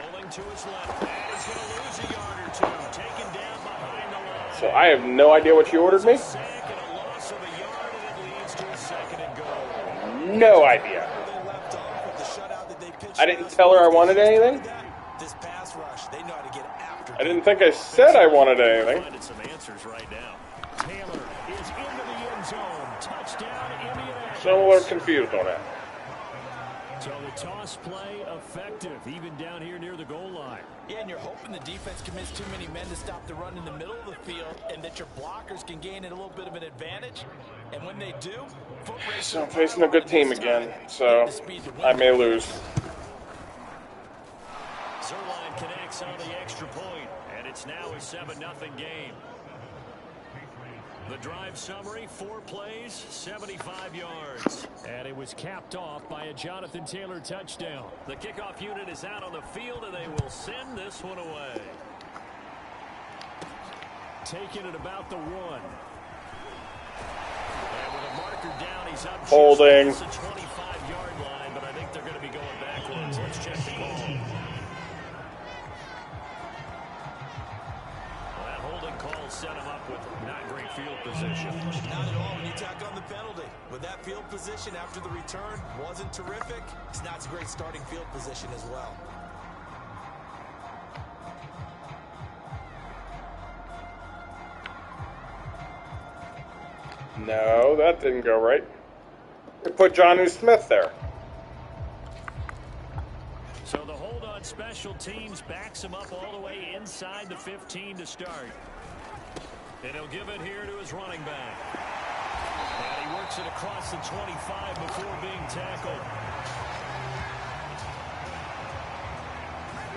Rolling to his left. And he's going to lose a yard or two. Taken down behind the line. So I have no idea what she ordered me. Sack and a loss of a yard, and it leads to a 2nd and goal. No idea. I didn't tell her I wanted anything. This pass rush, they know how to get after. I didn't think I said I wanted anything. Finding some answers right now. Taylor is into the end zone. Touchdown, Indianapolis. So I'm a little confused on that. So the toss play effective, even down here near the goal line. Yeah, and you're hoping the defense commits too many men to stop the run in the middle of the field, and that your blockers can gain a little bit of an advantage. And when they do, so I'm facing a good team again, so I may lose. Zerline connects on the extra point, and it's now a 7-0 game. The drive summary, 4 plays, 75 yards. And it was capped off by a Jonathan Taylor touchdown. The kickoff unit is out on the field, and they will send this one away. Taking it about the 1. And with a marker down, he's up holding. just the 25-yard line, but I think they're going to be going backwards. Let's check the call. That holding call set him up with not great field position. Not at all when you tack on the penalty. With that field position after the return wasn't terrific, it's not a great starting field position as well. No, that didn't go right. They put Jonnu Smith there. So the hold on special teams backs him up all the way inside the 15 to start. And he'll give it here to his running back. And he works it across the 25 before being tackled.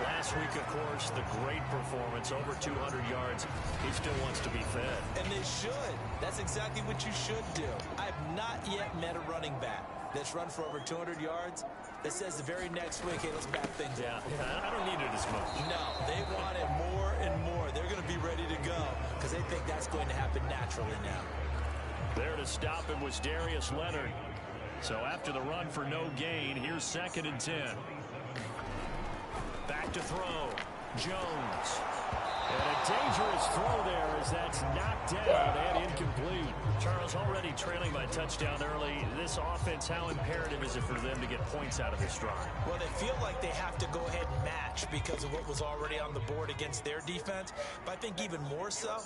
Last week, of course, the great performance, over 200 yards. He still wants to be fed. And they should. That's exactly what you should do. I've not yet met a running back that's run for over 200 yards that says the very next week, hey, let's back things up. Yeah, I don't need it as much. No, they want it more and more. They're going to be ready to go because they think that's going to happen naturally now. There to stop him was Darius Leonard. So after the run for no gain, here's 2nd and 10. Back to throw. Jones. And a dangerous throw there as that's knocked down and incomplete. Charles, already trailing by touchdown early. This offense, how imperative is it for them to get points out of this drive? Well, they feel like they have to go ahead and match because of what was already on the board against their defense. But I think even more so,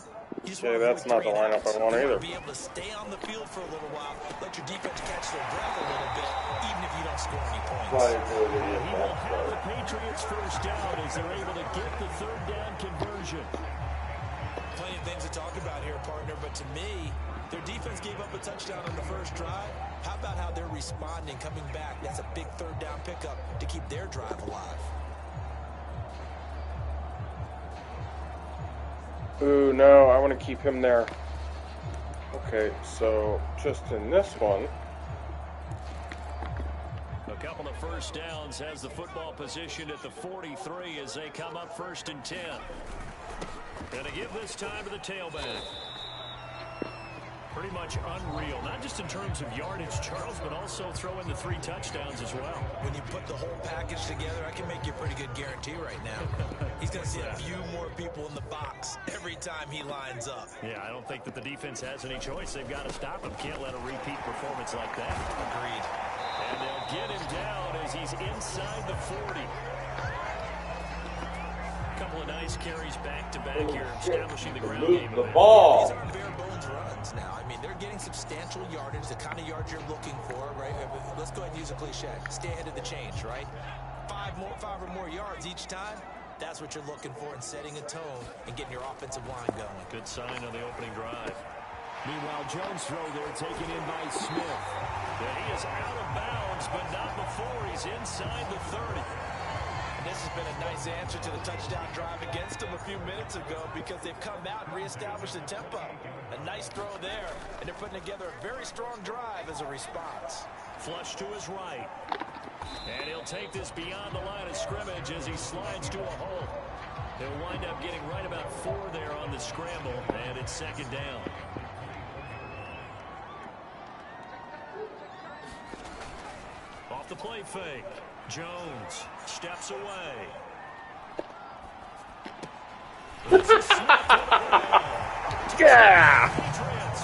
you just want to that's not the lineup I want either. Be able to stay on the field for a little while, let your defense catch their breath a little bit, even if you don't score any points. He will have the Patriots first down as they're able to get the 3rd down conversion. Plenty of things to talk about here, partner, but to me, their defense gave up a touchdown on the first drive. How about how they're responding, coming back? That's a big 3rd down pickup to keep their drive alive. Ooh, no, I want to keep him there. Okay, so just in this one. A couple of first downs has the football positioned at the 43 as they come up 1st and 10. And to give this time to the tailback. Pretty much unreal, not just in terms of yardage, Charles, but also throw in the 3 touchdowns as well. When you put the whole package together, I can make you a pretty good guarantee right now. He's going to see a few more people in the box every time he lines up. Yeah, I don't think that the defense has any choice. They've got to stop him. Can't let a repeat performance like that. Agreed. And they'll get him down as he's inside the 40. couple of nice carries back-to-back here, establishing the ground game. The ball. These aren't bare bones runs now. I mean, they're getting substantial yardage, the kind of yards you're looking for, right? Let's go ahead and use a cliche. Stay ahead of the change, right? 5 or more yards each time. That's what you're looking for in setting a tone and getting your offensive line going. Good sign on the opening drive. Meanwhile, Jones' throw there taken in by Smith. And he is out of bounds, but not before he's inside the 30. And this has been a nice answer to the touchdown drive against them a few minutes ago because they've come out and reestablished the tempo. A nice throw there, and they're putting together a very strong drive as a response. Flush to his right. And he'll take this beyond the line of scrimmage as he slides to a hole. He'll wind up getting right about 4 there on the scramble, and it's second down. Off the play fake. Jones steps away. It's a snap to the ball. Yeah! Patriots.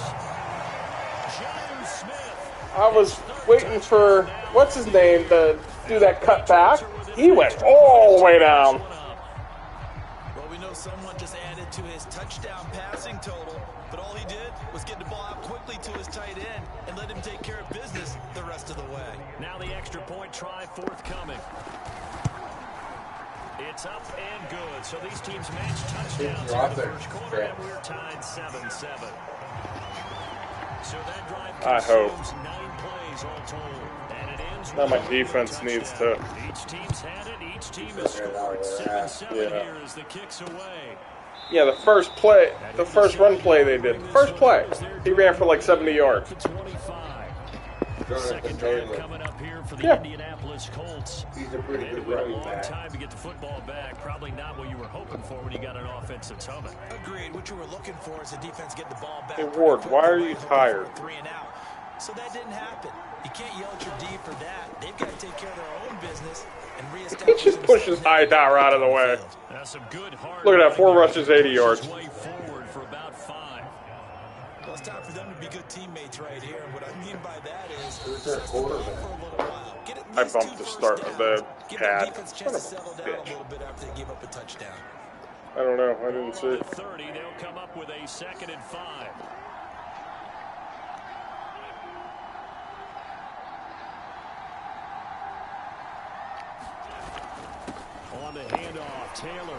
Jones Smith. I was waiting for, what's his name, to do that cut back. He went all the way down. Well, we know someone just added to his touchdown passing total, but all he did was get the ball out quickly to his tight end and let him take care of business the rest of the way. Now the extra point try forthcoming. It's up and good. So these teams match touchdowns in the first quarter, and we're tied 7-7. So that drive I hope. consumes 9 plays all told. And it ends Now with my a defense touchdown. needs to. Each team's had it. Each team has scored. 7-7 Yeah. here as the kicks away. Yeah, the first play, the first run play they did. First play, he ran for like 70 yards. 25. Second drive coming up here for the Yeah. Indianapolis Colts. He's a pretty It good went a running long back. time to get the football back. Probably not what you were hoping for when you got an offense that's humming. Agreed. What you were looking for is the defense getting the ball back. Hey, pretty Ward, quick, why are you hoping for tired? a 3 and out. So that didn't happen. You can't yell at your D for that. They've got to take care of their own business and He reestablish just pushes Hightower out of the way. That's some good hard Look at that, 4 running. rushes, 80 yards. Way forward for about 5. Well, it's time for them to be good teammates right here. And what I mean by that is Who's their just the ball quarterback? for a little while. Get at I least bumped 2 the first start downs. of the Give pad. the defense a chance to Son of a settle down bitch. a little bit after they give up a touchdown. I don't know. I didn't see. The 30, they'll come up with a 2nd and 5. On the handoff, Taylor.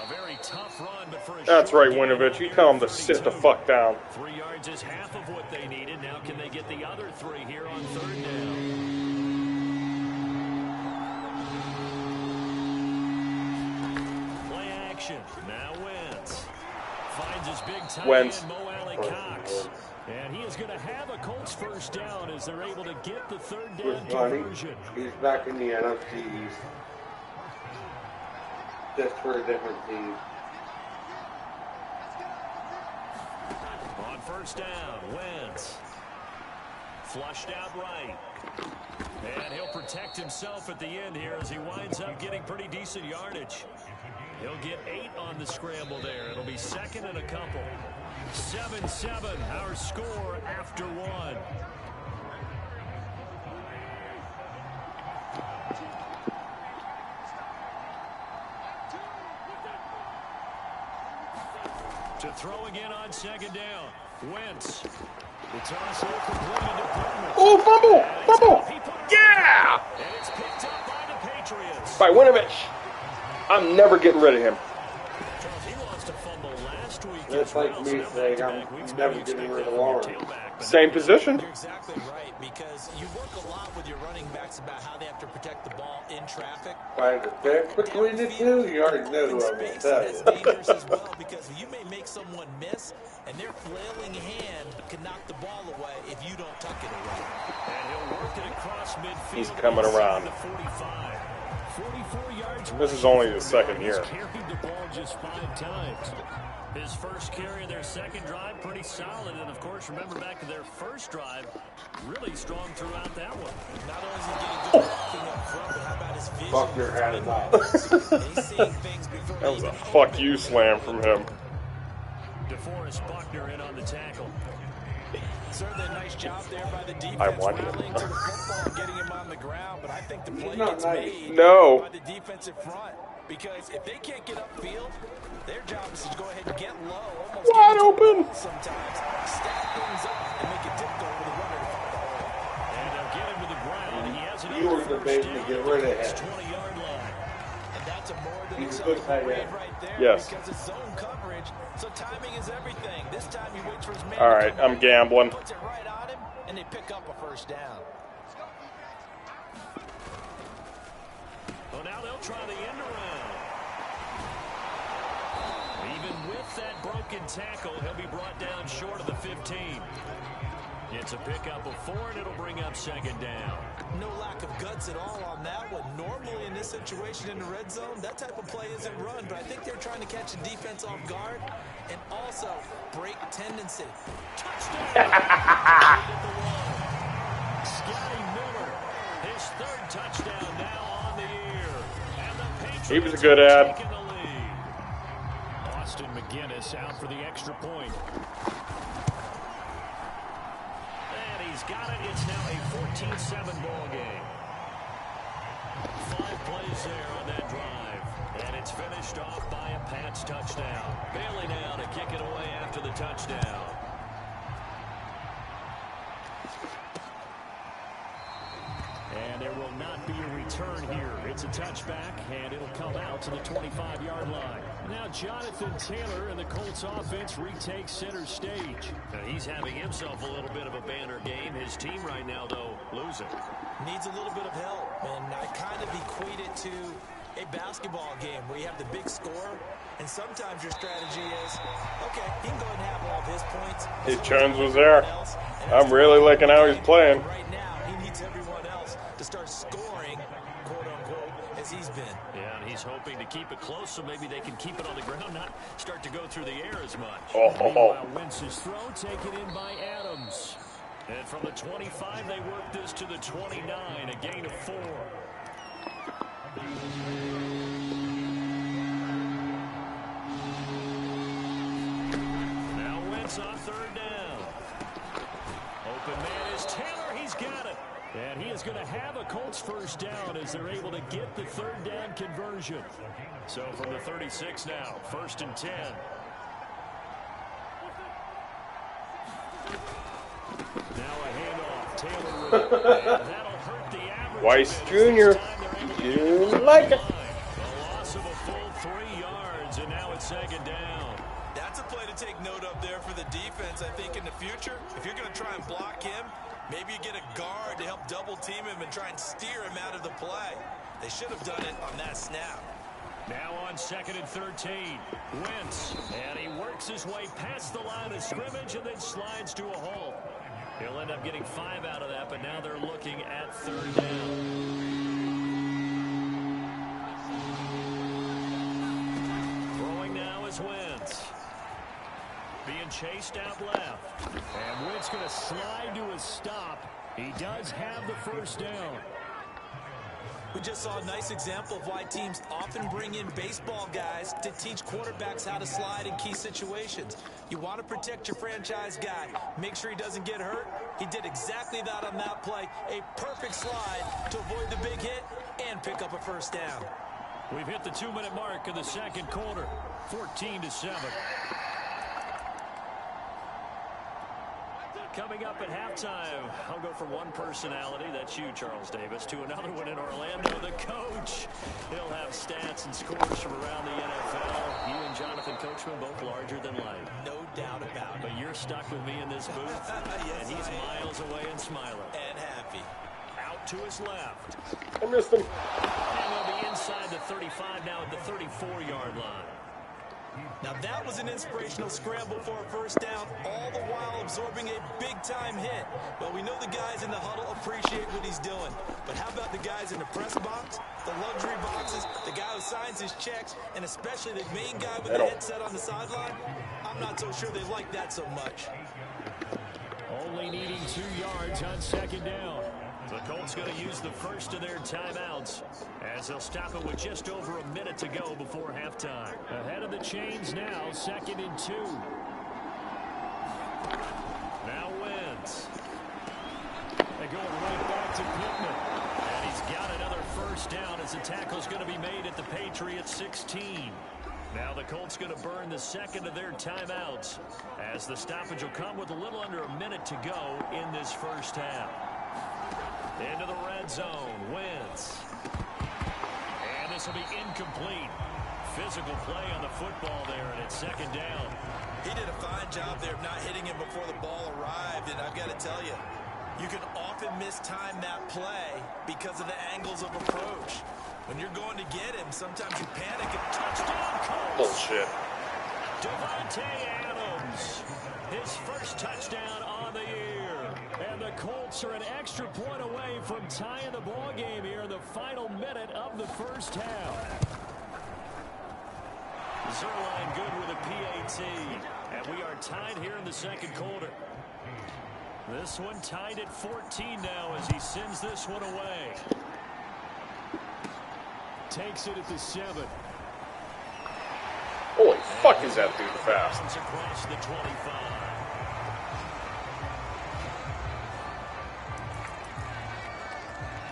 A very tough run, but for a That's short right, gain, Winovich. You tell him to sit the 32. fuck down. 3 yards is half of what they needed. Now can they get the other 3 here on 3rd down? Play action. Now Wentz. Finds his big tight Wentz. end, Mo Alley Cox. And he is going to have a Colts first down as they're able to get the 3rd down conversion. He's back in the NFC East. Just for a different team. On first down, Wentz. Flushed out right. And he'll protect himself at the end here as he winds up getting pretty decent yardage. He'll get 8 on the scramble there. It'll be 2nd and a couple. 7-7, our score after 1. To throw again on 2nd down. Wentz. The toss here completed to Bowman. Oh, fumble! And it's Fumble! up. He put it Yeah! away. And it's picked up by the Patriots. By Winovich. I'm never getting rid of him. Charles, he lost a fumble last week. That's as like well, me so now saying back-to-back I'm weeks, never maybe getting expect rid of that from your Lawrence. tailback, but Same not- position. You're exactly right, because you work a lot with your running backs about how they have to protect the ball in traffic. Find the pick between the two. You already know who I'm going to tell It's you. dangerous as well because you may make someone miss, and their flailing hand can knock the ball away if you don't tuck it away. And he'll work it across midfield. He's coming around. inside the 45. 44 yards. This is only the second He's year. carried the ball just 5 times. His first carry of their second drive, pretty solid. And, of course, remember back to their first drive, really strong throughout that one. Not only is he getting good blocking up front, but how about his vision? Buckner had it out. And he's seeing things before That was they a even fuck open. you slam from him. DeForest Buckner in on the tackle. Certainly a nice job there by the defense, I want him. rallying to the football and getting him on the ground, but I think the play not gets nice. made No. by the defensive front. Because if they can't get upfield, their job is to go ahead and get low, almost Wide open. sometimes, stack things up, and make a dip goal with a runner to find the hole. And they'll get him to the ground. He has You were the baby to get rid of him. 20-yard line. And that's a more than He's a good acceptable tight read end. right there. Yes. Because it's zone coverage, so timing is everything. This time he waits for his man. All right, I'm gambling. Puts it right on him, and they pick up a first down. Well, now they'll try the end around. Even with that broken tackle, he'll be brought down short of the 15. It's a pickup of 4, and it'll bring up second down. No lack of guts at all on that one. Normally in this situation in the red zone, that type of play isn't run, but I think they're trying to catch the defense off guard and also break tendency. Touchdown! Scotty Miller, his 3rd touchdown now on the year. And the Patriots He was a good ad. taking the lead. Austin McGinnis out for the extra point. And he's got it. It's now a 14-7 ball game. 5 plays there on that drive. And it's finished off by a Pats touchdown. Bailey now to kick it away after the touchdown. And there will not be a return here. It's a touchback, and it'll come out to the 25-yard line. Now Jonathan Taylor and the Colts offense retakes center stage. Now he's having himself a little bit of a banner game. His team right now, though, losing. Needs a little bit of help, and I kind of equate it to a basketball game where you have the big scorer, and sometimes your strategy is, okay, he can go ahead and have all of his points. His Jones was there. I'm really liking how he's playing. Right now, he needs everyone else to start scoring, quote unquote, as he's been. Yeah, and he's hoping to keep it close so maybe they can keep it on the ground, not start to go through the air as much. Meanwhile, Wentz's throw taken in by Adams. And from the 25, they work this to the 29, a gain of 4. Now Wentz on 3rd down. Open man is Taylor. He's got it. And he is going to have a Colts first down as they're able to get the 3rd down conversion. So from the 36 now, 1st and 10. Now a handoff. Taylor with it. And that'll hurt the average. Weiss Jr. You like it. A loss of a full 3 yards, and now it's 2nd down. That's a play to take note of there for the defense. I think in the future, if you're going to try and block him, maybe you get a guard to help double team him and try and steer him out of the play. They should have done it on that snap. Now on 2nd and 13, Wentz, and he works his way past the line of scrimmage and then slides to a hole. He'll end up getting 5 out of that, but now they're looking at 3rd down. Throwing now is Wentz. Being chased out left. And Wentz going to slide to a stop. He does have the first down. We just saw a nice example of why teams often bring in baseball guys to teach quarterbacks how to slide in key situations. You want to protect your franchise guy. Make sure he doesn't get hurt. He did exactly that on that play. A perfect slide to avoid the big hit and pick up a first down. We've hit the 2-minute mark of the 2nd quarter. 14-7. Coming up at halftime, I'll go from one personality, that's you, Charles Davis, to another one in Orlando, the coach. He'll have stats and scores from around the NFL. You and Jonathan Coachman both larger than life. No doubt about it. But you're stuck with me in this booth, Yes, and he's I am. miles away and smiling. And happy. Out to his left. I missed him. And he'll be inside the 35 now at the 34-yard line. Now that was an inspirational scramble for a first down, all the while absorbing a big-time hit. Well, we know the guys in the huddle appreciate what he's doing. But how about the guys in the press box, the luxury boxes, the guy who signs his checks, and especially the main guy with the headset on the sideline? I'm not so sure they like that so much. Only needing 2 yards on 2nd down. The Colts going to use the first of their timeouts as they'll stop it with just over a minute to go before halftime. Ahead of the chains now, 2nd and 2. Now Wentz. They're going right back to Pittman. And he's got another first down as Offensive tackle is going to be made at the Patriots 16. Now the Colts going to burn the second of their timeouts as the stoppage will come with a little under a minute to go in this first half. Into the red zone, Wentz. And this will be incomplete. Physical play on the football there, and it's second down. He did a fine job there of not hitting him before the ball arrived, and I've got to tell you, you can often mistime that play because of the angles of approach. When you're going to get him, sometimes you panic and touchdown Colts. Bullshit. Devontae Adams, his first touchdown on the year. And the Colts are an extra point away from tying the ball game here in the final minute of the first half. Zerline good with a PAT. And we are tied here in the second quarter. This one tied at 14 now as he sends this one away. Takes it at the 7. Holy fuck, is that dude fast? Across the 25.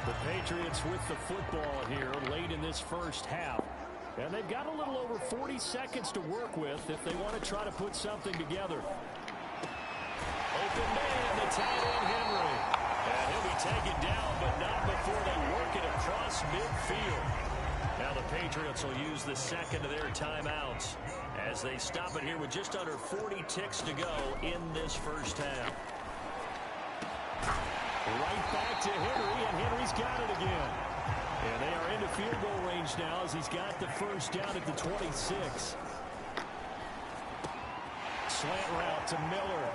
The Patriots with the football here late in this first half. And they've got a little over 40 seconds to work with if they want to try to put something together. Open man, the tight end Henry. And he'll be taken down, but not before they work it across midfield. Now the Patriots will use the second of their timeouts as they stop it here with just under 40 ticks to go in this first half. Right back to Henry, and Henry's got it again. And they are into field goal range now as he's got the first down at the 26. Slant route to Miller.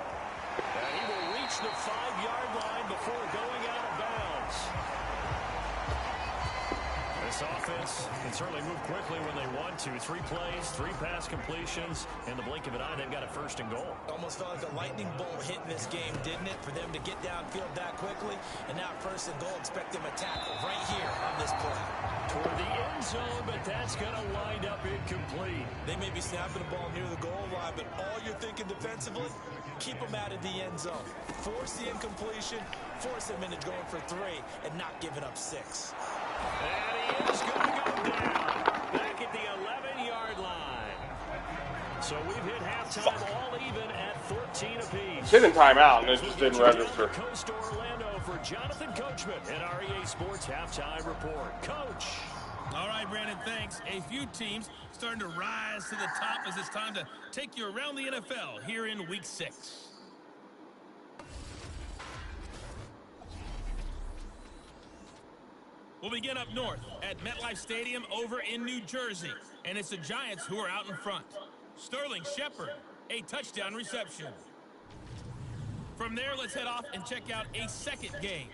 And he will reach the 5-yard line before going out of bounds. This offense can certainly move quickly when they want to. 3 plays, 3 pass completions. In the blink of an eye, they've got a first and goal. Almost felt like a lightning bolt hit in this game, didn't it? For them to get downfield that quickly. And now first and goal, expect them to tackle right here on this play. Toward the end zone, but that's going to wind up incomplete. They may be snapping the ball near the goal line, but all you're thinking defensively, keep them out of the end zone. Force the incompletion, force them into going for 3, and not giving up 6. And he is going to go down back at the 11-yard line. So we've hit halftime all even at 14 apiece. Hitting timeout, and it just didn't register. Coast to Orlando for Jonathan Coachman and REA Sports Halftime Report. Coach. All right, Brandon, thanks. A few teams starting to rise to the top as it's time to take you around the NFL here in Week 6. We'll begin up north at MetLife Stadium over in New Jersey. And it's the Giants who are out in front. Sterling Shepard, a touchdown reception. From there, let's head off and check out a second game.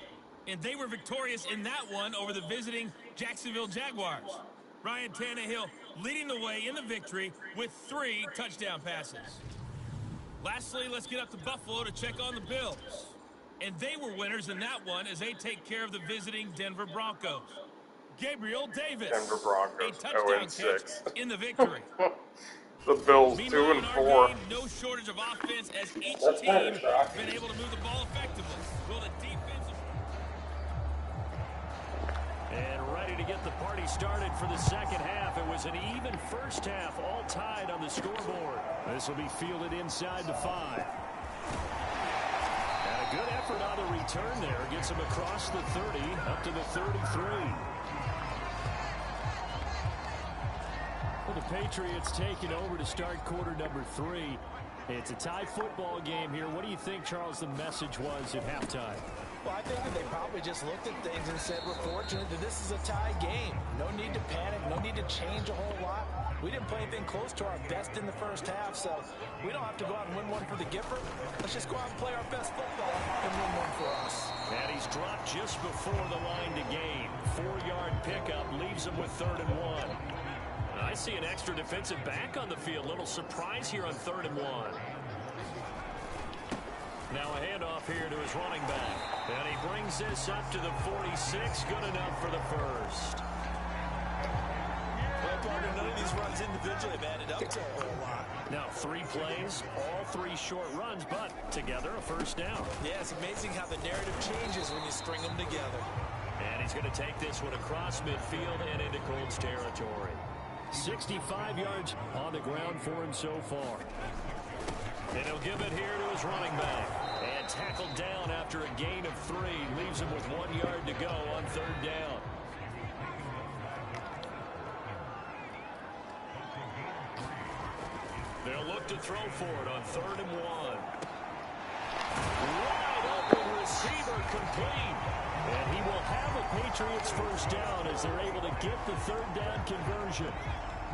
And they were victorious in that one over the visiting Jacksonville Jaguars. Ryan Tannehill leading the way in the victory with 3 touchdown passes. Lastly, let's get up to Buffalo to check on the Bills. And they were winners in that one as they take care of the visiting Denver Broncos. Gabriel Davis, Denver Broncos, a touchdown 0-6. catch in the victory. The Bills, Meanwhile, 2 and in our 4. game, no shortage of offense as each That's team kinda has shocking. been able to move the ball effectively. Will the defensive... And ready to get the party started for the second half. It was an even first half, all tied on the scoreboard. This will be fielded inside the 5. And a good effort on the return there. Gets him across the 30, up to the 33. Well, the Patriots taking over to start quarter number 3. It's a tie football game here. What do you think, Charles, the message was at halftime? Well, I think that they probably just looked at things and said, we're fortunate that this is a tie game. No need to panic, no need to change a whole lot. We didn't play anything close to our best in the first half, so we don't have to go out and win one for the Gipper. Let's just go out and play our best football and win one for us. And he's dropped just before the line to gain. 4-yard pickup leaves him with 3rd and 1. I see an extra defensive back on the field. Little surprise here on 3rd and 1. Now a handoff here to his running back. And he brings this up to the 46. Good enough for the first. Well, partner, none of these runs individually have added up to a whole lot. Now 3 plays, all 3 short runs, but together a first down. Yeah, it's amazing how the narrative changes when you string them together. And he's going to take this one across midfield and into Colts territory. 65 yards on the ground for him so far. And he'll give it here to his running back. And tackled down after a gain of 3. Leaves him with 1 yard to go on third down. They'll look to throw for it on 3rd and 1. Wide open receiver complete. And he will have a Patriots first down as they're able to get the 3rd down conversion.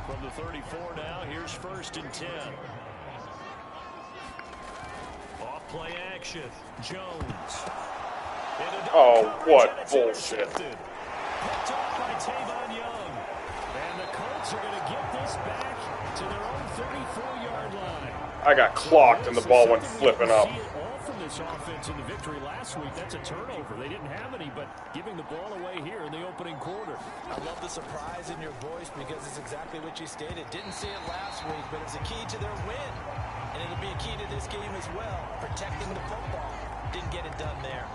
From the 34 now, here's 1st and 10. Off play action. Jones. Oh, what bullshit. Picked off by Tavon Young. And the Colts are going to get this back to their own 34-yard line. I got clocked and the ball went flipping up. All from this offense in the victory last week. That's a turnover. They didn't have any, but giving the ball away here in the opening quarter. I love the surprise in your voice because it's exactly what you stated. Didn't see it last week, but it's a key to their win. And it'll be a key to this game as well, protecting the football. Didn't get it done there.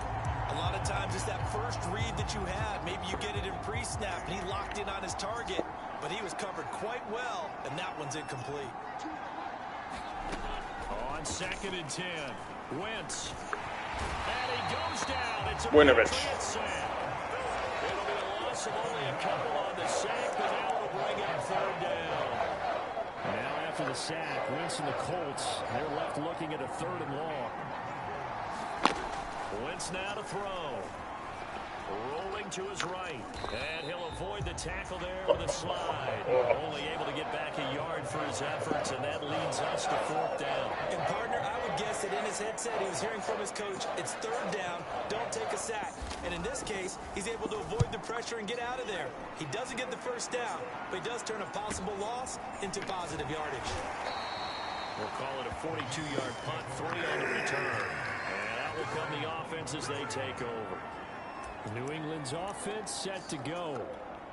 A lot of times it's that first read that you had. Maybe you get it in pre-snap, and he locked in on his target, but he was covered quite well, and that one's incomplete. On 2nd and 10, Wentz. And he goes down. It's a Winovich. sack. It'll be a loss of only a couple on the sack, but now it'll bring up 3rd down. Now after the sack, Wentz and the Colts, they're left looking at a 3rd and long. Wentz now to throw. Rolling to his right. And he'll avoid the tackle there with a slide. Only able to get back a yard for his efforts, and that leads us to 4th down. And partner, I would guess that in his headset he was hearing from his coach, it's 3rd down, don't take a sack. And in this case, he's able to avoid the pressure and get out of there. He doesn't get the first down, but he does turn a possible loss into positive yardage. We'll call it a 42-yard punt, 3 on the return. And out will come the offense as they take over. New England's offense set to go.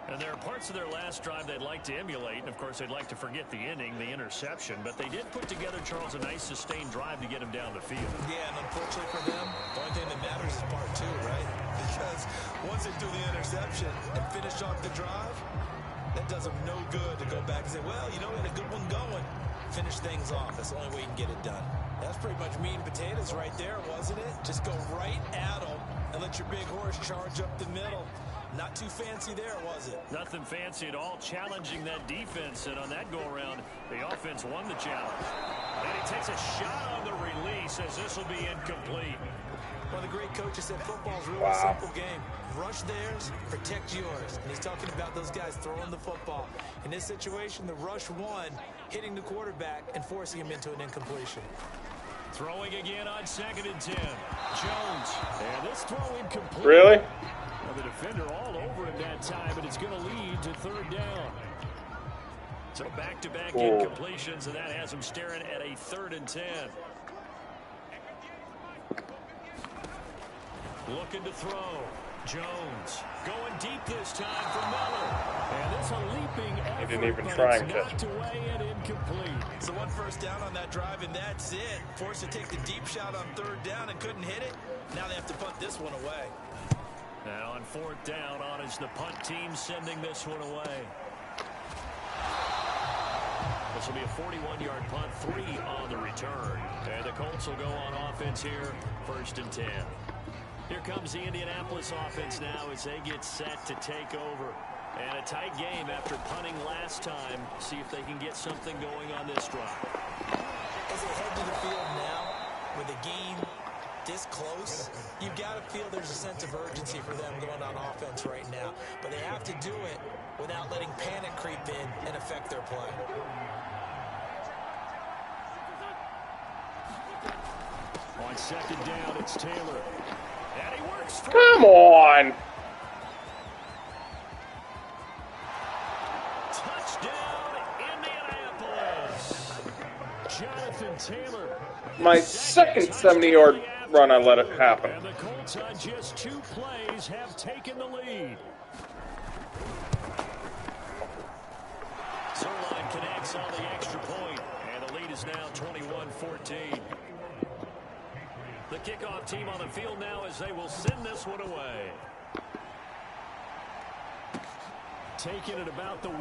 And there are parts of their last drive they'd like to emulate. And, of course, they'd like to forget the inning, the interception. But they did put together, Charles, a nice sustained drive to get him down the field. Yeah, and unfortunately for them, the only thing that matters is part 2, right? Because once they do the interception and finish off the drive, that does them no good to go back and say, well, you know, we had a good one going. Finish things off. That's the only way you can get it done. That's pretty much meat and potatoes right there, wasn't it? Just go right at them and let your big horse charge up the middle. Not too fancy there, was it? Nothing fancy at all, challenging that defense. And on that go-around, the offense won the challenge. And he takes a shot on the release as this will be incomplete. One of the great coaches said football's a really simple game. Rush theirs, protect yours. And he's talking about those guys throwing the football. In this situation, the rush won, hitting the quarterback and forcing him into an incompletion. Throwing again on 2nd and 10. Jones. And this throw incomplete. Really? Well, the defender all over him that time, but it's going to lead to 3rd down. So back-to-back incompletions, and that has him staring at a 3rd and 10. Looking to throw. Jones going deep this time for Miller. And this a leaping effort, He didn't even but try it's and catch knocked away and incomplete. So 1 first down on that drive, and that's it. Forced to take the deep shot on 3rd down and couldn't hit it. Now they have to punt this one away. Now on 4th down, on is the punt team sending this one away. This will be a 41-yard punt, 3 on the return. And the Colts will go on offense here, 1st and 10. Here comes the Indianapolis offense now as they get set to take over. And a tight game after punting last time. See if they can get something going on this drive. As they head to the field now, with the game this close, you've got to feel there's a sense of urgency for them going on offense right now. But they have to do it without letting panic creep in and affect their play. On 2nd down, it's Taylor. And he works through. Come on. Touchdown, Indianapolis. Jonathan Taylor. My second 70-yard run, I let it happen. And the Colts on just 2 plays have taken the lead. Zerline connects on the extra point, and the lead is now 21-14. The kickoff team on the field now as they will send this one away. taken at about the 1.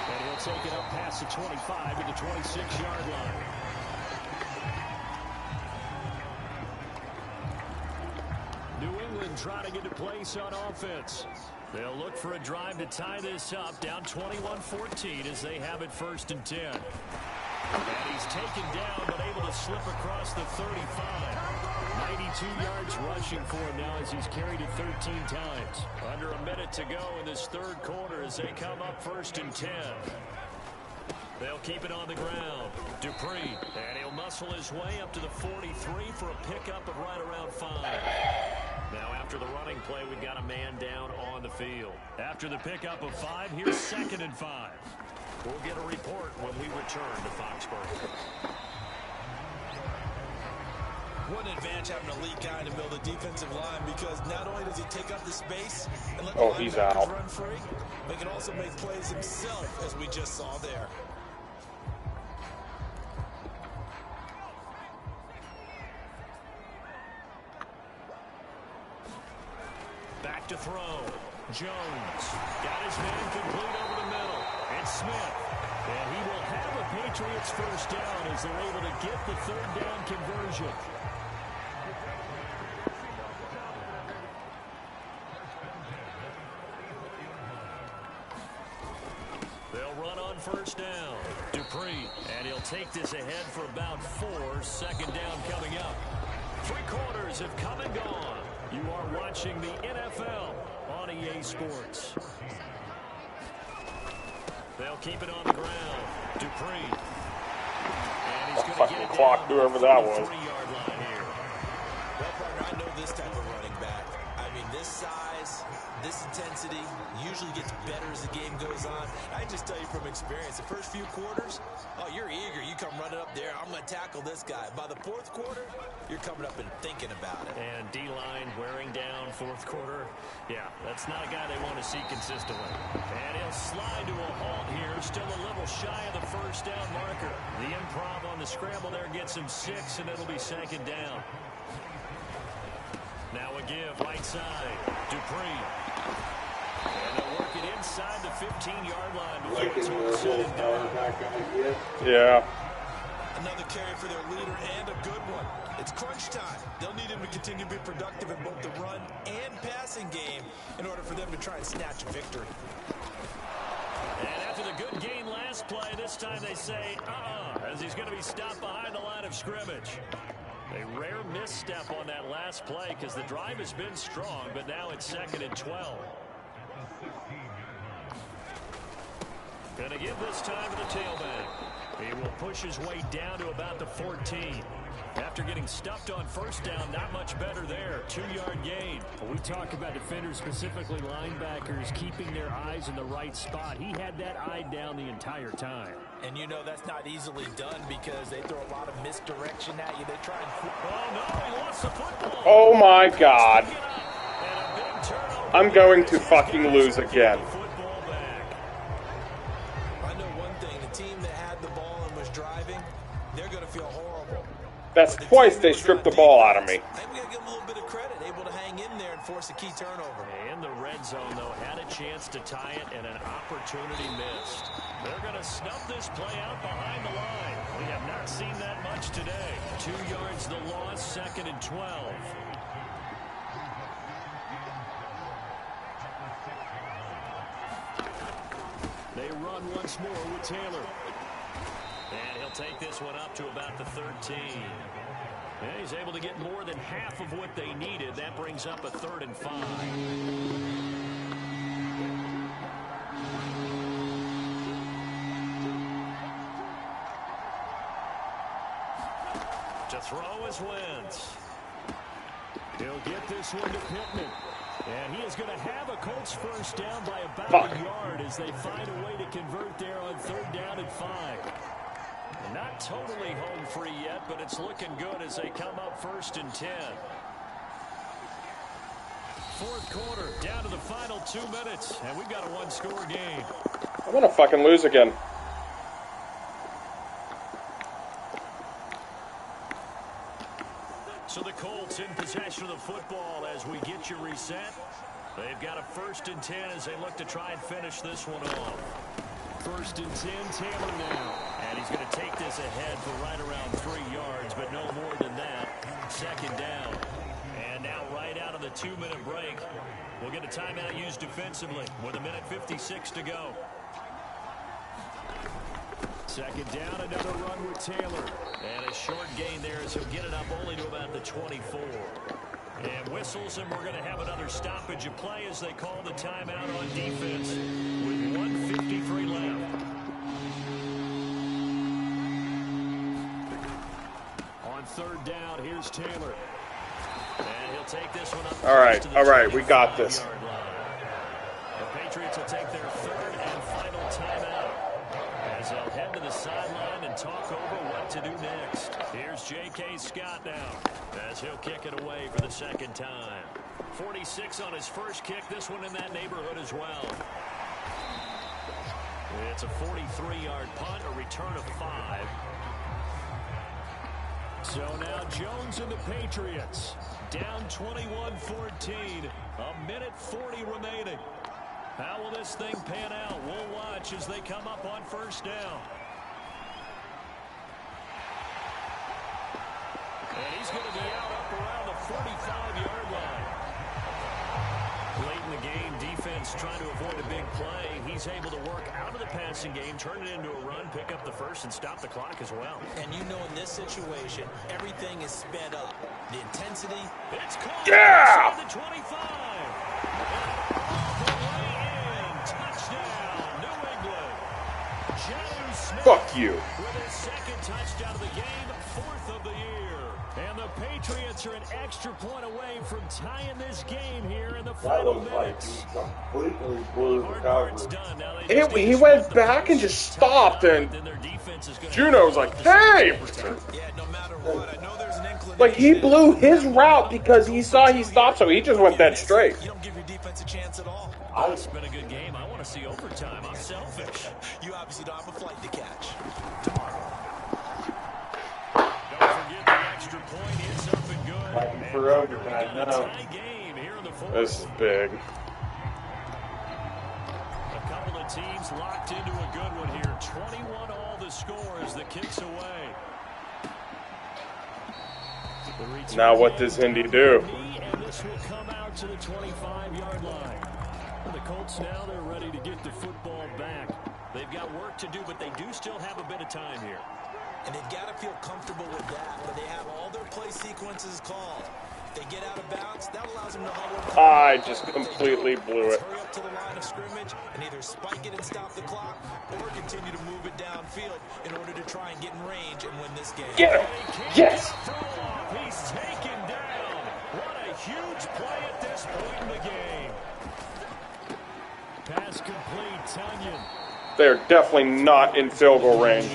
And he'll take it up past the 25 to the 26-yard line. New England trying to get to place on offense. They'll look for a drive to tie this up, down 21-14 as they have it 1st and 10. And he's taken down, but able to slip across the 35. 92 yards rushing for him now as he's carried it 13 times. Under a minute to go in this 3rd quarter as they come up 1st and 10. They'll keep it on the ground. Dupree, and he'll muscle his way up to the 43 for a pickup of right around 5. Now after the running play, we've got a man down on the field. After the pickup of 5, here's 2nd and 5. We'll get a report when we return to Foxborough. What an advantage having a elite guy in the middle of the defensive line, because not only does he take up the space and let the linebackers run free, but he can also make plays himself, as we just saw there. Back to throw. Jones got his man complete over the middle. It's Smith. And he will have a Patriots 1st down as they're able to get the 3rd down conversion. They'll run on 1st down. Dupree, and he'll take this ahead for about 4. 2nd down coming up. 3 quarters have come and gone. You are watching the NFL on EA Sports. They'll keep it on the ground. Dupree. And he's going to get it clock, whoever that was. 3-yard line here. Well, partner, I know this type of running back. I mean, this size, this intensity usually gets better as the game goes on. I can just tell you from experience, the first few quarters, oh, you're eager. You come running up there, I'm going to tackle this guy. By the 4th quarter, you're coming up and thinking about it. And D-line wearing down 4th quarter. Yeah, that's not a guy they want to see consistently. And he'll slide to a halt here. Still a little shy of the 1st down marker. The improv on the scramble there gets him 6, and it'll be 2nd down. Now a give, right side. Dupree. And they'll work it inside the 15-yard line before it's all said and done. Yeah. Another carry for their leader, and a good one. It's crunch time. They'll need him to continue to be productive in both the run and passing game in order for them to try and snatch a victory. And after the good gain last play, this time they say, as he's going to be stopped behind the line of scrimmage. A rare misstep on that last play because the drive has been strong, but now it's 2nd and 12. Going to give this time to the tailback. He will push his way down to about the 14. After getting stuffed on 1st down, not much better there. 2-yard gain. We talk about defenders, specifically linebackers, keeping their eyes in the right spot. He had that eye down the entire time. And you know that's not easily done because they throw a lot of misdirection at you. They try and... Oh, no, he lost the football. Oh, my God. I'm going to fucking lose again. I know one thing. The team that had the ball and was driving, they're going to feel horrible. That's twice they stripped the ball out of me. I think we got to give them a little bit of credit. Able to hang in there and force a key turnover. In the red zone, though, had a chance to tie it and an opportunity missed. They're going to snuff this play out behind the line. We have not seen that much today. 2 yards the loss, 2nd and 12. They run once more with Taylor. And he'll take this one up to about the 13. And he's able to get more than half of what they needed. That brings up a 3rd and 5. To throw is Wentz. He'll get this one to Pittman. And he is going to have a Colts 1st down by about a yard as they find a way to convert there on 3rd down and 5. Not totally home free yet, but it's looking good as they come up 1st and 10. 4th quarter, down to the final 2 minutes, and we've got a 1-score game. I'm going to fucking lose again. So the Colts in possession of the football as we get you reset. They've got a 1st and 10 as they look to try and finish this one off. 1st and 10, Taylor now. And he's going to take this ahead for right around 3 yards, but no more than that. 2nd down. And now right out of the 2-minute break, we'll get a timeout used defensively with 1:56 to go. 2nd down, another run with Taylor. And a short gain there as he'll get it up only to about the 24. And whistles, and we're going to have another stoppage of play as they call the timeout on defense with 1:53 left. On 3rd down, here's Taylor. And he'll take this one up. All right, we got this. The Patriots will take their 3rd and final timeout as they'll head to the sideline and talk over what to do next. Here's J.K. Scott now as he'll kick it away for the 2nd time. 46 on his first kick. This one in that neighborhood as well. It's a 43-yard punt, a return of 5. So now Jones and the Patriots down 21-14. 1:40 remaining. How will this thing pan out? We'll watch as they come up on 1st down. And he's going to be out up around the 45-yard line. Late in the game, defense trying to avoid a big play. He's able to work out of the passing game, turn it into a run, pick up the 1st, and stop the clock as well. And you know in this situation, everything is sped up. The intensity. It's caught. Yeah! The 25. All the way in. Touchdown, New England. James Smith. Fuck you. With his 2nd touchdown of the game, 4th of the year. And the Patriots are an extra point away from tying this game here in the final minutes. Completely blew the coverage. He went back and just stopped, and Juno was like, hey! Yeah, no matter what, I know there's an inclination. Like, he blew his route because he saw he stopped, so he just went that straight. You don't give your defense a chance at all. It's been a good game. I want to see overtime. I'm selfish. You obviously don't have a flight to catch. Don't forget the extra point. It's up and good. Fighting for overtime, no. Tie game here in the 4th. This is big. A couple of teams locked into a good one here. 21 all the scores. The kicks away. Now what does Indy do? And this will come out to the 25-yard line. The Colts now, they're ready to get the football back. They've got work to do, but they do still have a bit of time here. And they've got to feel comfortable with that, but they have all their play sequences called. If they get out of bounds, that allows them to huddle. I just completely blew it. Hurry up to the line of scrimmage and either spike it and stop the clock or continue to move it downfield in order to try and get in range and win this game. Get him! Yes! He's taken down. What a huge play at this point in the game. Pass complete, Tunyon. They're definitely not in field goal range.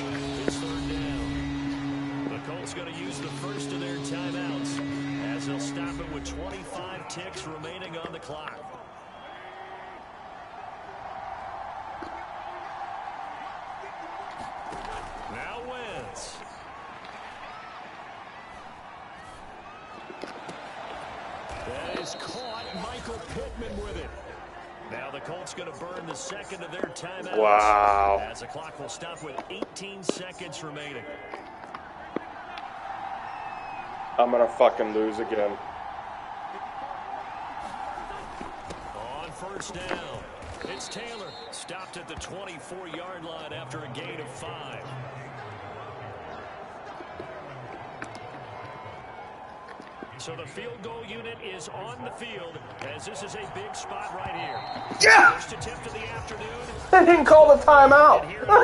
It's 3rd down. The Colts going to use the 1st of their timeouts as they'll stop it with 25 ticks remaining on the clock. Now Wentz. That is caught. Michael Pittman with it. Now the Colts going to burn the 2nd of their timeouts. Wow. As the clock will stop with 18 seconds remaining. I'm gonna fucking lose again. On 1st down, it's Taylor. Stopped at the 24-yard line after a gain of 5. So the field goal unit is on the field as this is a big spot right here. Yeah! First attempt of the afternoon. They didn't call the timeout. And here if the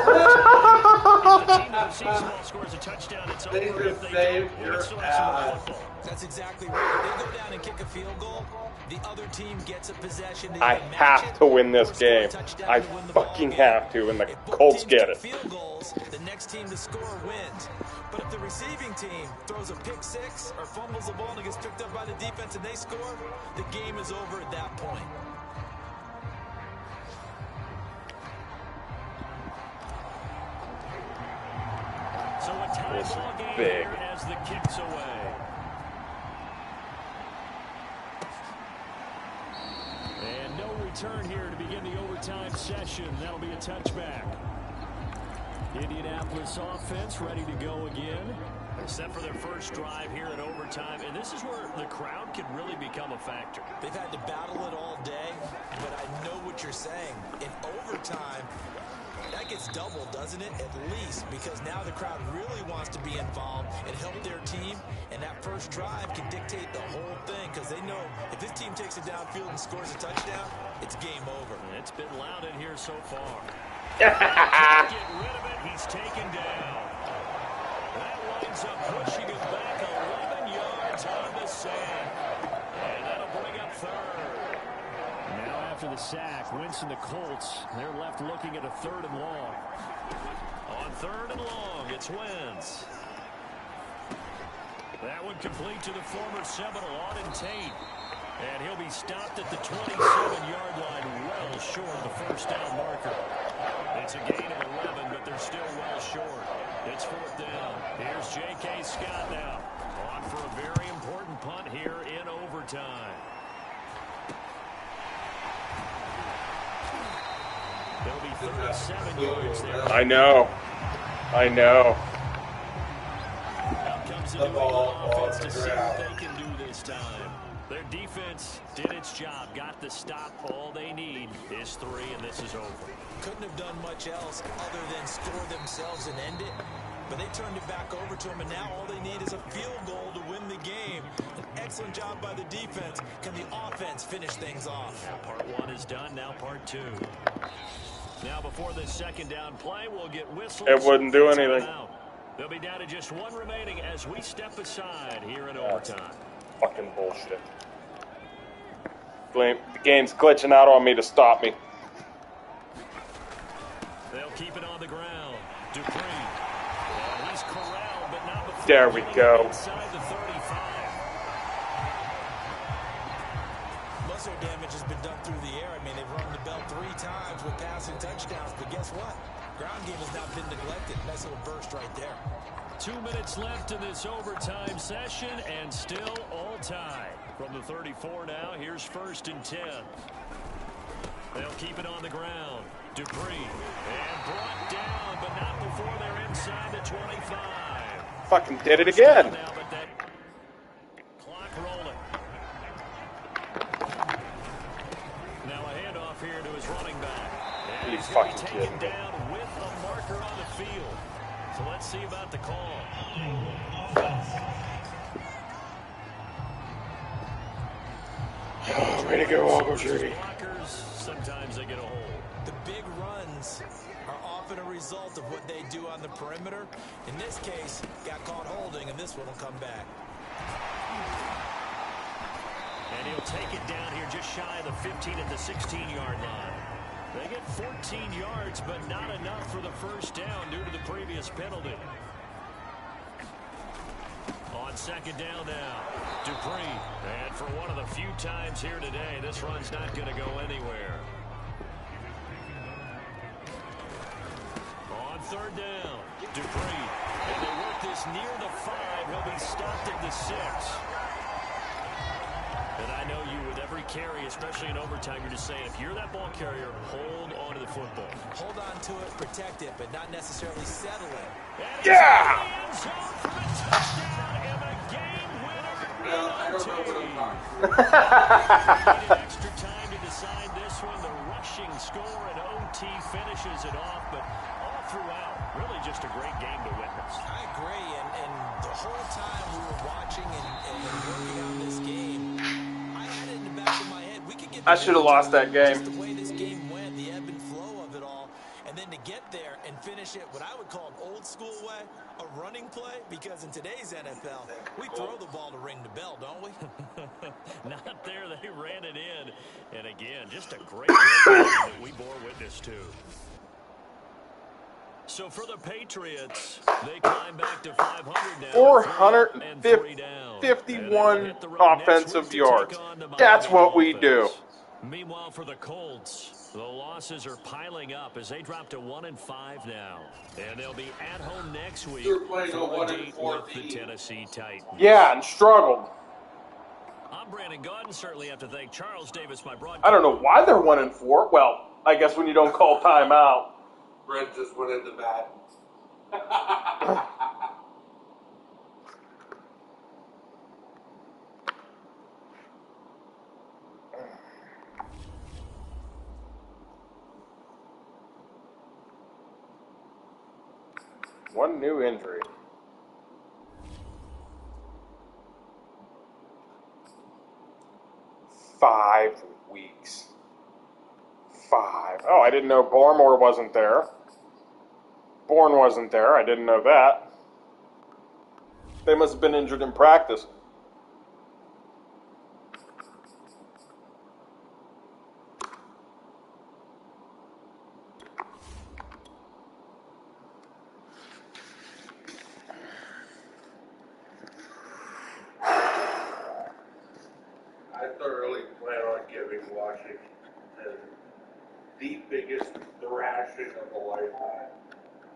team that sees ball scores a touchdown, it's over. If they don't, we can still have some more football. That's exactly right. If they go down and kick a field goal, the other team gets a possession. I have to win this game. I fucking have to, and the Colts get it. Field goals, the next team to score wins. But if the receiving team throws a pick six or fumbles the ball and it gets picked up by the defense and they score, the game is over at that point. So a tie ball game big. here as the kick's away. And no return here to begin the overtime session. That'll be a touchback. Indianapolis offense ready to go again. Set for their first drive here in overtime. And this is where the crowd can really become a factor. They've had to battle it all day, but I know what you're saying. In overtime, that gets doubled, doesn't it? At least, because now the crowd really wants to be involved and help their team. And that first drive can dictate the whole thing because they know if this team takes it downfield and scores a touchdown, it's game over. It's been loud in here so far. Can't get rid of it. He's taken down. That winds up pushing it back 11 yards on the sack. And that'll bring up third. Now after the sack, Winston, the Colts, they're left looking at a 3rd and long. On 3rd and long, it's Wentz. That one complete to the former Seminole, Auden Tate. And he'll be stopped at the 27-yard line, well short of the first down marker. It's a gain of 11, but they're still well short. It's 4th down. Here's J.K. Scott now. On for a very important punt here in overtime. There'll be 37 yards there. I know. Out comes the New England offense to see what they can do this time. Their defense did its job, got the stop. All they need is 3, and this is over. Couldn't have done much else other than score themselves and end it. But they turned it back over to them, and now all they need is a field goal to win the game. An excellent job by the defense. Can the offense finish things off? Part 1 is done, now part 2. Now before this second down play, we'll get whistles. It wouldn't do anything. They'll be down to just 1 remaining as we step aside here in overtime. Fucking bullshit. The game's glitching out on me to stop me. They'll keep it on the ground. Dupree. And he's corralled, but not before. There we go. Inside the 35. Muscle damage has been done through the air. I mean, they've rung the bell 3 times with passing touchdowns, but guess what? Ground game has not been neglected. Nice little burst right there. 2 minutes left in this overtime session, and still all tied. From the 34 now, here's 1st and 10. They'll keep it on the ground. Dupree. And brought down, but not before they're inside the 25. Fucking did it again. Now, but that clock rolling. Now a handoff here to his running back. And You he's going to fucking be taken kidding me. down with a marker on the field. So let's see about the call. Way to go, Uncle Judy. Blockers, sometimes they get a hold. The big runs are often a result of what they do on the perimeter. In this case, got caught holding, and this one will come back. And he'll take it down here just shy of the 15 at the 16-yard line. They get 14 yards, but not enough for the first down due to the previous penalty. On second down now, Dupree. And for one of the few times here today, this run's not going to go anywhere. On third down, Dupree. And they work this near the 5. He'll be stopped at the 6. And I know you, with every carry, especially in overtime, you're just saying, if you're that ball carrier, hold on to the football. Hold on to it, protect it, but not necessarily settle it. Yeah! Extra time to decide this one. The rushing score and OT finishes it off, but all throughout, really just a great game to witness. I agree, and the whole time we were watching and working on this game, I had it in the back of my head. We could get. I should have lost that game. Just the way this game went, the ebb and flow of it all, and then to get there and finish it what I would call an old school way, a running play, because in today's NFL, we throw the ball to ring the bell, don't we? Not there. They ran it in. And again, just a great game that we bore witness to. So for the Patriots, they climb back to 500 now. 451 offensive yards. That's what we do. Meanwhile, for the Colts, the losses are piling up as they drop to 1-5 now. And they'll be at home next week They're playing for a a date 1-4 with the team. Tennessee Titans. Yeah, and struggled. I'm Brandon Gaudin. Certainly have to thank Charles Davis, my broadcast. I don't know why they're 1-4. Well, I guess when you don't call timeout. Brent just went into Madden. One new injury. Five weeks. Oh, I didn't know Barmore wasn't there. Bourne wasn't there. I didn't know that. They must have been injured in practice. I thoroughly plan on giving Washington the biggest thrashing of a lifetime.